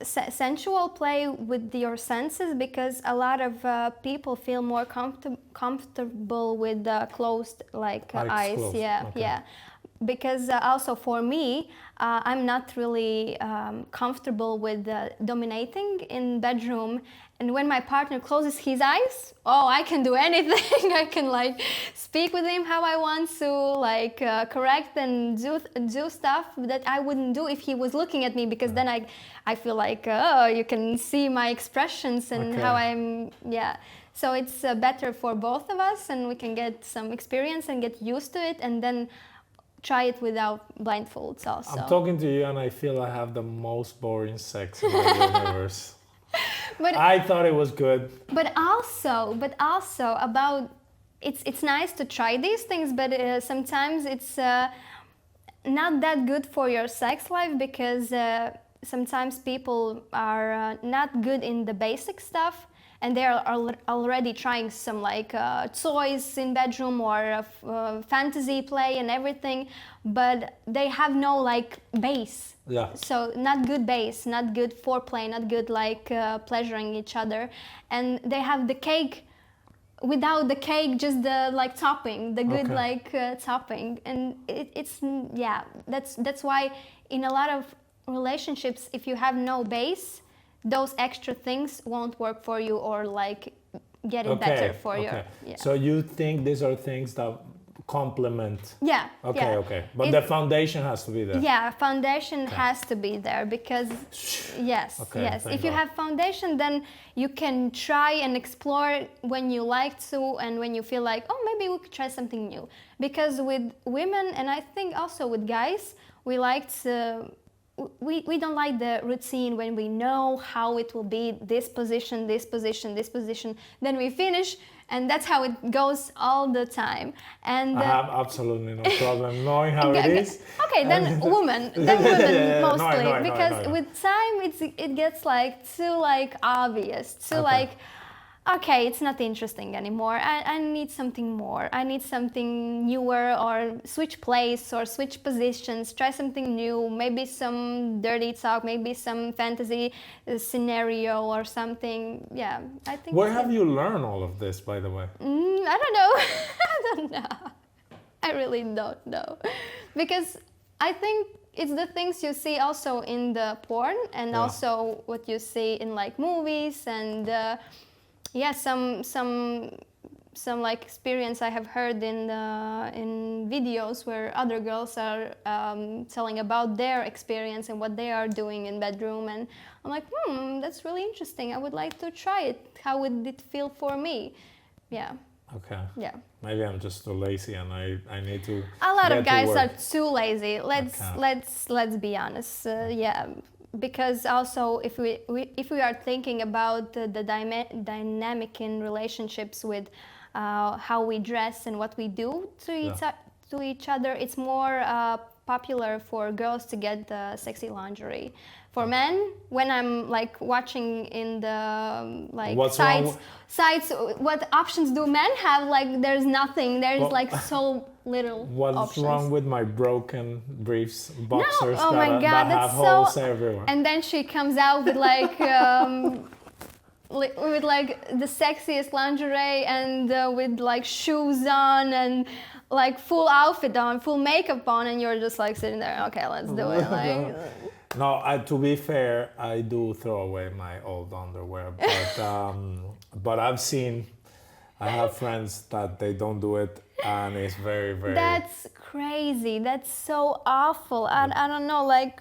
sensual play with your senses, because a lot of people feel more comfortable with closed eyes. Closed, Yeah, okay. yeah. Because also for me, I'm not really comfortable with dominating in bedroom. And when my partner closes his eyes, oh, I can do anything. I can like speak with him how I want to, like correct and do stuff that I wouldn't do if he was looking at me, because then I feel like, oh, you can see my expressions and Okay. how I'm, yeah. So it's better for both of us, and we can get some experience and get used to it, and then try it without blindfolds also. I'm talking to you and I feel I have the most boring sex in the universe. But I thought it was good. But also about it's nice to try these things, but sometimes it's not that good for your sex life, because sometimes people are not good in the basic stuff, and they are already trying some like toys in bedroom or fantasy play and everything, but they have no like base. Yeah. So not good base, not good foreplay, not good like pleasuring each other, and they have the cake without the cake, just the like topping, the good Okay. like topping, and it's yeah. That's why in a lot of relationships, if you have no base, those extra things won't work for you, or like get it better for your. Yeah. So you think these are things that complement? Yeah. Okay, yeah. okay. But the foundation has to be there. Yeah, foundation has to be there, because yes, Okay, yes. thank If you God. have foundation, then you can try and explore when you like to, and when you feel like, oh, maybe we could try something new. Because with women, and I think also with guys, we like to. We don't like the routine when we know how it will be, this position, this position, this position. Then we finish, and that's how it goes all the time. And I have absolutely no problem knowing how it is. okay, then women, Yeah, mostly, no, I know, because with time it gets like too like obvious, too like, okay, it's not interesting anymore. I need something more. I need something newer, or switch place or switch positions, try something new, maybe some dirty talk, maybe some fantasy scenario or something. Yeah, I think. Where have you learned all of this, by the way? I don't know. I don't know. I really don't know. Because I think it's the things you see also in the porn, and also what you see in like movies, and yeah, some like experience I have heard in videos where other girls are telling about their experience and what they are doing in bedroom, and I'm like, that's really interesting. I would like to try it. How would it feel for me? Yeah. Okay. Yeah. Maybe I'm just too lazy and I need to. A lot of get to guys work. are too lazy. Okay. Let's be honest. Yeah, because also if we are thinking about the dynamic in relationships with how we dress and what we do to each other, it's more popular for girls to get the sexy lingerie. For men, when I'm like watching in the like sites, what options do men have? Like there's nothing. There's like so little What's options. wrong with my broken briefs, boxers oh my God, that have that's holes so. everywhere? And then she comes out with like with like the sexiest lingerie, and with like shoes on, and like full outfit on, full makeup on, and you're just like sitting there. Okay, let's do it. Like. No, to be fair, I do throw away my old underwear, but I have friends that they don't do it, and it's very, very. That's crazy. That's so awful. I don't know. Like,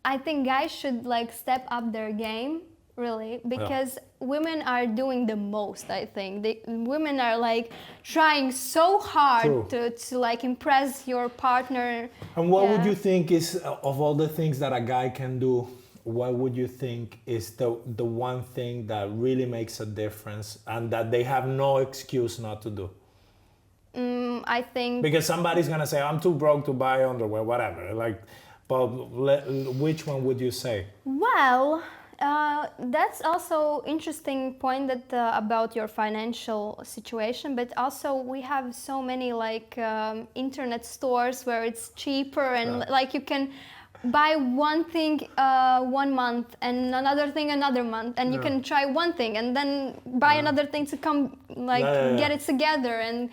I think guys should like step up their game, really, because women are doing the most. I think women are like trying so hard to like impress your partner. And what would you think is, of all the things that a guy can do, what would you think is the one thing that really makes a difference and that they have no excuse not to do? I think. Because somebody's gonna say, I'm too broke to buy underwear, whatever. Like, but which one would you say? Well, That's also interesting point that about your financial situation, but also we have so many like internet stores where it's cheaper and like you can buy one thing 1 month and another thing another month, and you can try one thing and then buy another thing to come like get it together, and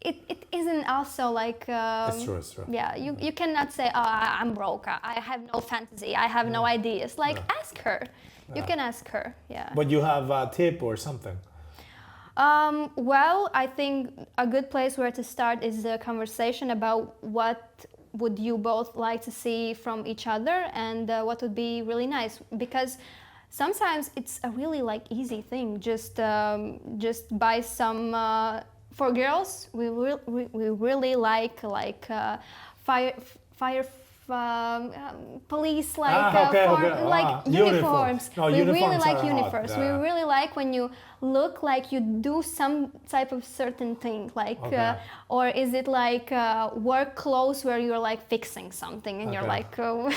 it isn't also like It's true. yeah, you cannot say, oh, I'm broke, I have no fantasy, I have no ideas. Like ask her. You can ask her. Yeah. But you have a tip or something? Well, I think a good place where to start is the conversation about what would you both like to see from each other, and what would be really nice, because sometimes it's a really like easy thing, just buy some for girls we really like fire police like uniforms. No, we uniforms really like are hot, uniforms. We really like when you look like you do some type of certain thing, like or is it like work clothes where you're like fixing something and you're like so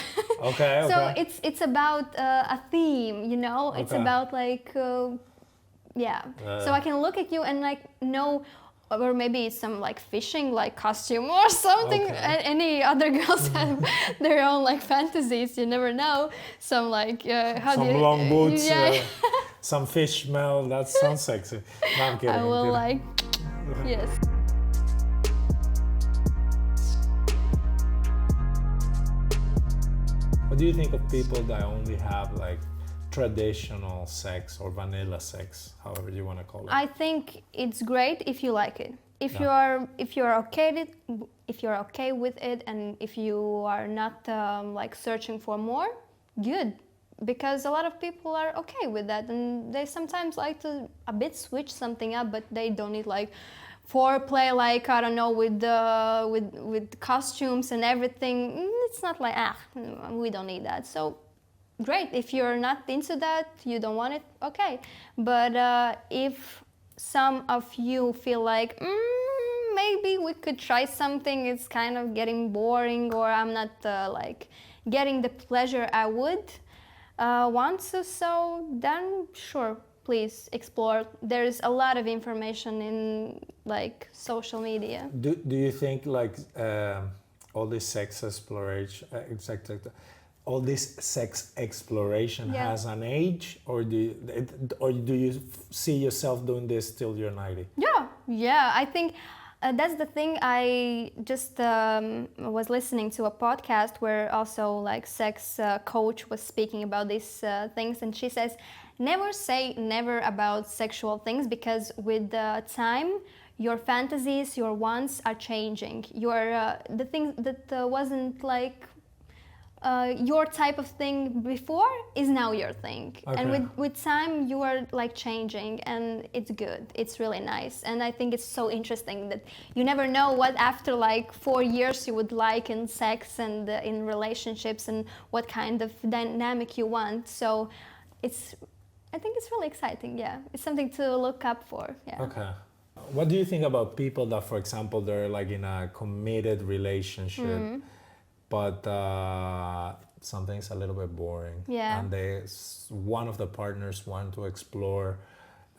it's about a theme, you know. It's about like so I can look at you and like know, or maybe some like fishing like costume or something. Any other girls have their own like fantasies, you never know. Some like some long boots, some fish smell. That sounds sexy. No, I'm kidding. I will like yes. What do you think of people that only have like traditional sex or vanilla sex, however you want to call it? I think it's great if you like it. If you're okay with it, and if you are not like searching for more, good. Because a lot of people are okay with that, and they sometimes like to a bit switch something up, but they don't need like foreplay, like I don't know, with costumes and everything. It's not like we don't need that. So great, if you're not into that, you don't want it, okay. But if some of you feel like maybe we could try something, it's kind of getting boring, or I'm not like getting the pleasure I would want to, so then sure, please explore. There's a lot of information in like social media. Do you think like all this sex exploration all this sex exploration has an age, or do you see yourself doing this till you're 90? Yeah, I think that's the thing. I just was listening to a podcast where also like sex coach was speaking about these things, and she says never say never about sexual things, because with time your fantasies, your wants are changing. Your the thing that wasn't like your type of thing before is now your thing. And with time you are like changing, and it's good, it's really nice. And I think it's so interesting that you never know what after like 4 years you would like in sex and in relationships, and what kind of dynamic you want. So I think it's really exciting. It's something to look up for. What do you think about people that, for example, they're like in a committed relationship, but something's a little bit boring, and one of the partners want to explore,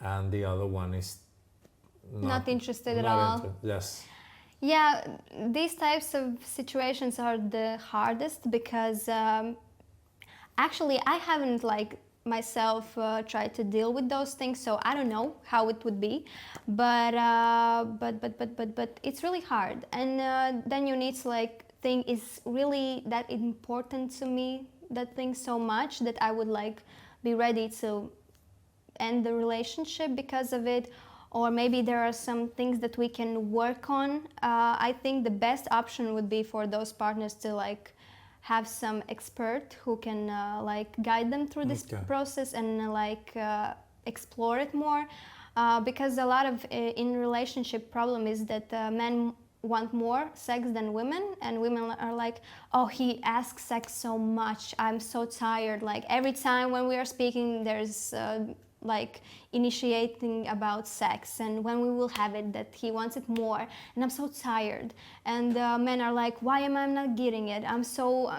and the other one is not interested at all. These types of situations are the hardest, because actually I haven't like myself tried to deal with those things, so I don't know how it would be, but it's really hard. And then you need to like think, is really that important to me, that thing so much that I would like be ready to end the relationship because of it, or maybe there are some things that we can work on. I think the best option would be for those partners to like have some expert who can like guide them through this process, and like explore it more, because a lot of in relationship problem is that men want more sex than women, and women are like, oh, he asks sex so much, I'm so tired, like every time when we are speaking there's like initiating about sex, and when we will have it, that he wants it more, and I'm so tired, and men are like, why am I not getting it? I'm so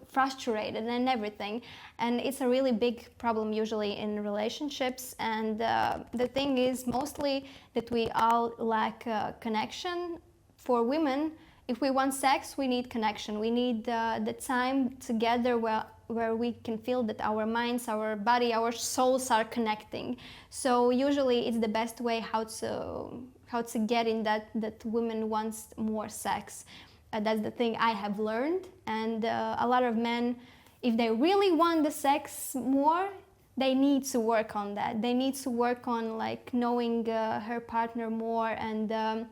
frustrated and everything, and it's a really big problem usually in relationships. And the thing is mostly that we all lack connection. For women, if we want sex, we need connection. We need the time together where we can feel that our minds, our body, our souls are connecting. So usually it's the best way how to get in that women wants more sex. That's the thing I have learned. And a lot of men, if they really want the sex more, they need to work on that. They need to work on like knowing her partner more, and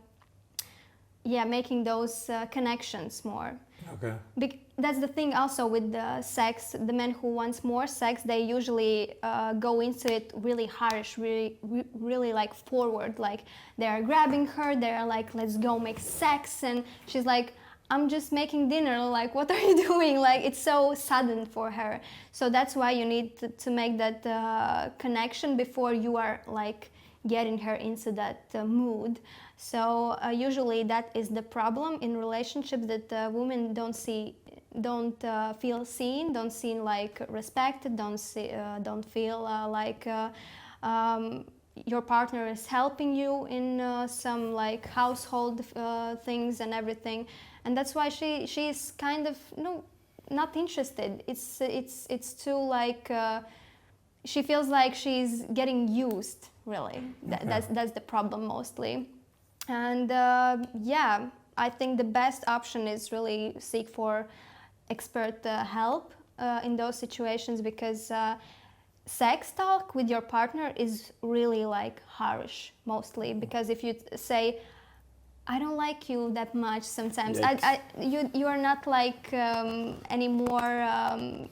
making those connections more. Okay. That's the thing also with the sex. The men who wants more sex, they usually go into it really harsh, really like forward. Like they are grabbing her, they are like, let's go make sex, and she's like, I'm just making dinner, like what are you doing? Like it's so sudden for her. So that's why you need to make that connection before you are like getting her into that mood. So usually that is the problem in relationships, that women don't feel seen, don't seem like respected, don't feel like your partner is helping you in some like household things and everything, and that's why she is kind of not interested. It's too like she feels like she's getting used. Really, that's the problem mostly. And I think the best option is really seek for expert help in those situations, because sex talk with your partner is really like harsh mostly, because if you say, I don't like you that much sometimes. You are not like anymore.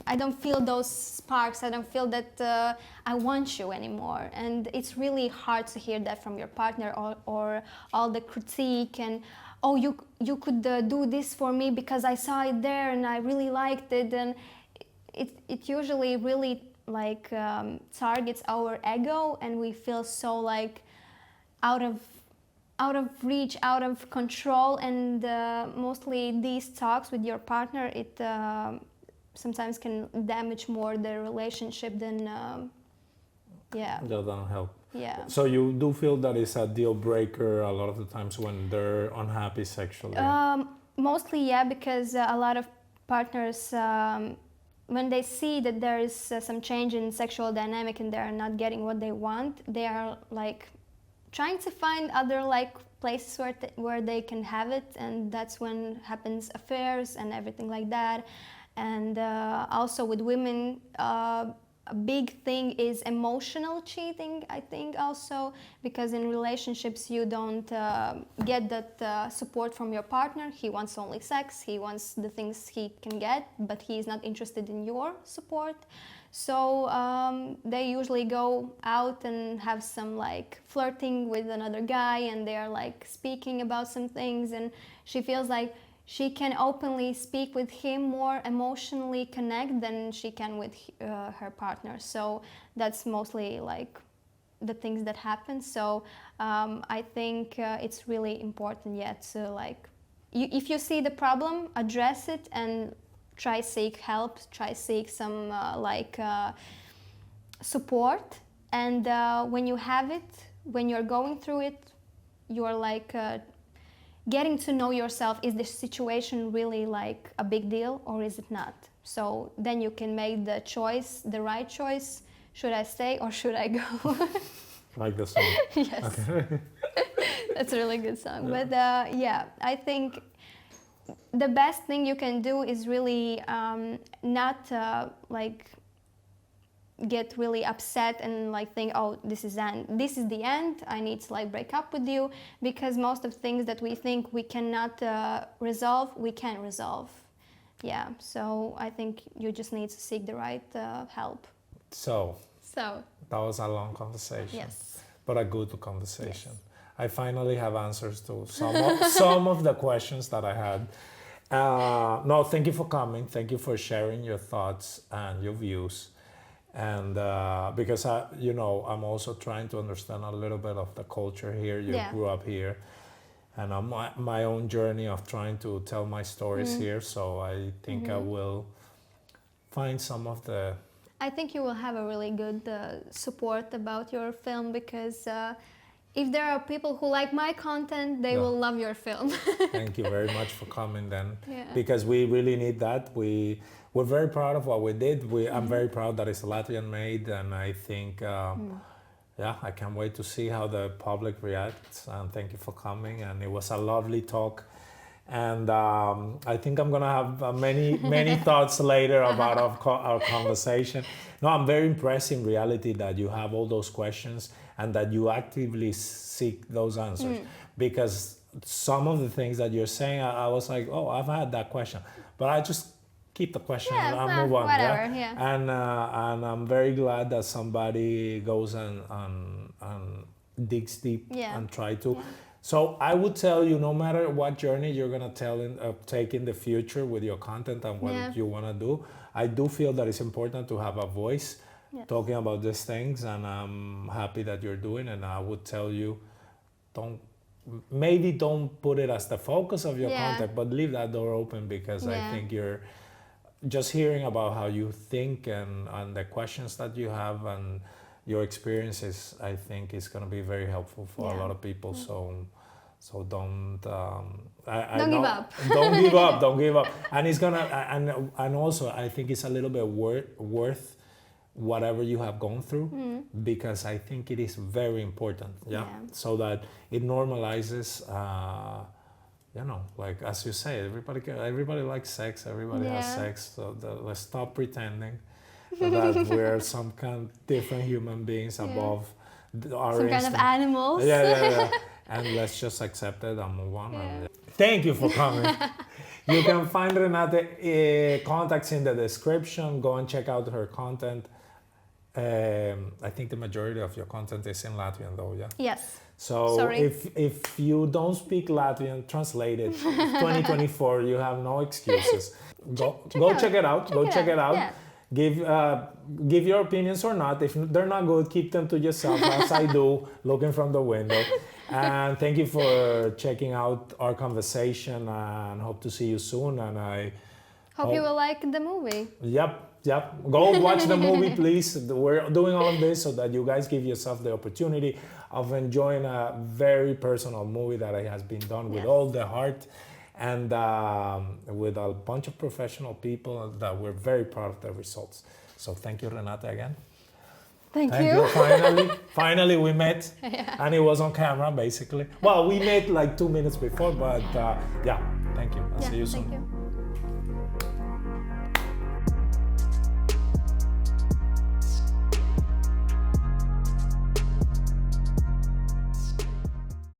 I don't feel those sparks. I don't feel that I want you anymore. And it's really hard to hear that from your partner, or all the critique and, oh, you could do this for me because I saw it there and I really liked it. And it usually really like targets our ego, and we feel so like out of reach, out of control. And mostly these talks with your partner, it sometimes can damage more the relationship than That doesn't help. Yeah. So you do feel that it's a deal breaker a lot of the times when they're unhappy sexually? Mostly, yeah, because a lot of partners, when they see that there is some change in sexual dynamic and they're not getting what they want, they are like trying to find other like places where they can have it, and that's when happens affairs and everything like that. And also with women, a big thing is emotional cheating, I think, also, because in relationships you don't get that support from your partner. He wants only sex, he wants the things he can get, but he is not interested in your support. So they usually go out and have some like flirting with another guy, and they are like speaking about some things, and she feels like she can openly speak with him, more emotionally connect than she can with her partner. So that's mostly like the things that happen. So I think it's really important yet to like, if you see the problem, address it and try seek help, try seek some support. And when you have it, when you're going through it, you're like getting to know yourself. Is the situation really like a big deal or is it not? So then you can make the choice, the right choice. Should I stay or should I go? Like the song. Yes. Okay. That's a really good song. But yeah, I think the best thing you can do is really not like get really upset and like think, oh, this is the end, I need to like break up with you, because most of things that we think we cannot resolve, we can resolve. Yeah, so I think you just need to seek the right help. So that was a long conversation. Yes. But a good conversation. Yes. I finally have answers to some of the questions that I had. No, thank you for coming. Thank you for sharing your thoughts and your views. And because I'm also trying to understand a little bit of the culture here. You Yeah. grew up here, and I'm my own journey of trying to tell my stories here. So I think I will find some of the. I think you will have a really good support about your film because if there are people who like my content, they will love your film. Thank you very much for coming then, Yeah. because we really need that. We're very proud of what we did. I'm very proud that it's Latvian made, and I think, I can't wait to see how the public reacts. And thank you for coming, and it was a lovely talk. And I think I'm gonna have many thoughts later about our conversation. No, I'm very impressed in reality that you have all those questions and that you actively seek those answers. Because some of the things that you're saying, I was like, oh, I've had that question, but I just keep the question and I move on. Whatever, yeah. And I'm very glad that somebody goes and digs deep and try to. So I would tell you, no matter what journey you're gonna take in the future with your content and what you wanna do, I do feel that it's important to have a voice talking about these things, and I'm happy that you're doing. And I would tell you, don't put it as the focus of your content, but leave that door open, because I think you're just hearing about how you think and the questions that you have and your experiences, I think is going to be very helpful for a lot of people. So don't Give up. Don't give up. And it's gonna and also I think it's a little bit worth whatever you have gone through, because I think it is very important. So that it normalizes. Like as you say, everybody likes sex. Everybody has sex. So let's stop pretending that we're some kind of different human beings above our some kind of animals. And let's just accept it and move on. And, thank you for coming. You can find Renāte contacts in the description. Go and check out her content. I think the majority of your content is in Latvian, though. Yeah. Yes. So Sorry. if you don't speak Latvian, translate it. 2024, you have no excuses. Go check it out. Go check it out. Yeah. Give your opinions or not. If they're not good, keep them to yourself, as I do, looking from the window. And thank you for checking out our conversation, and hope to see you soon. And I hope you will like the movie. Yep. Go watch the movie, please. We're doing all of this so that you guys give yourself the opportunity of enjoying a very personal movie that has been done with all the heart, and with a bunch of professional people that we're very proud of the results. So thank you, Renāte, again. Thank you. Finally we met, and it was on camera, basically. Well, we met like 2 minutes before, but thank you. I'll see you soon. Thank you.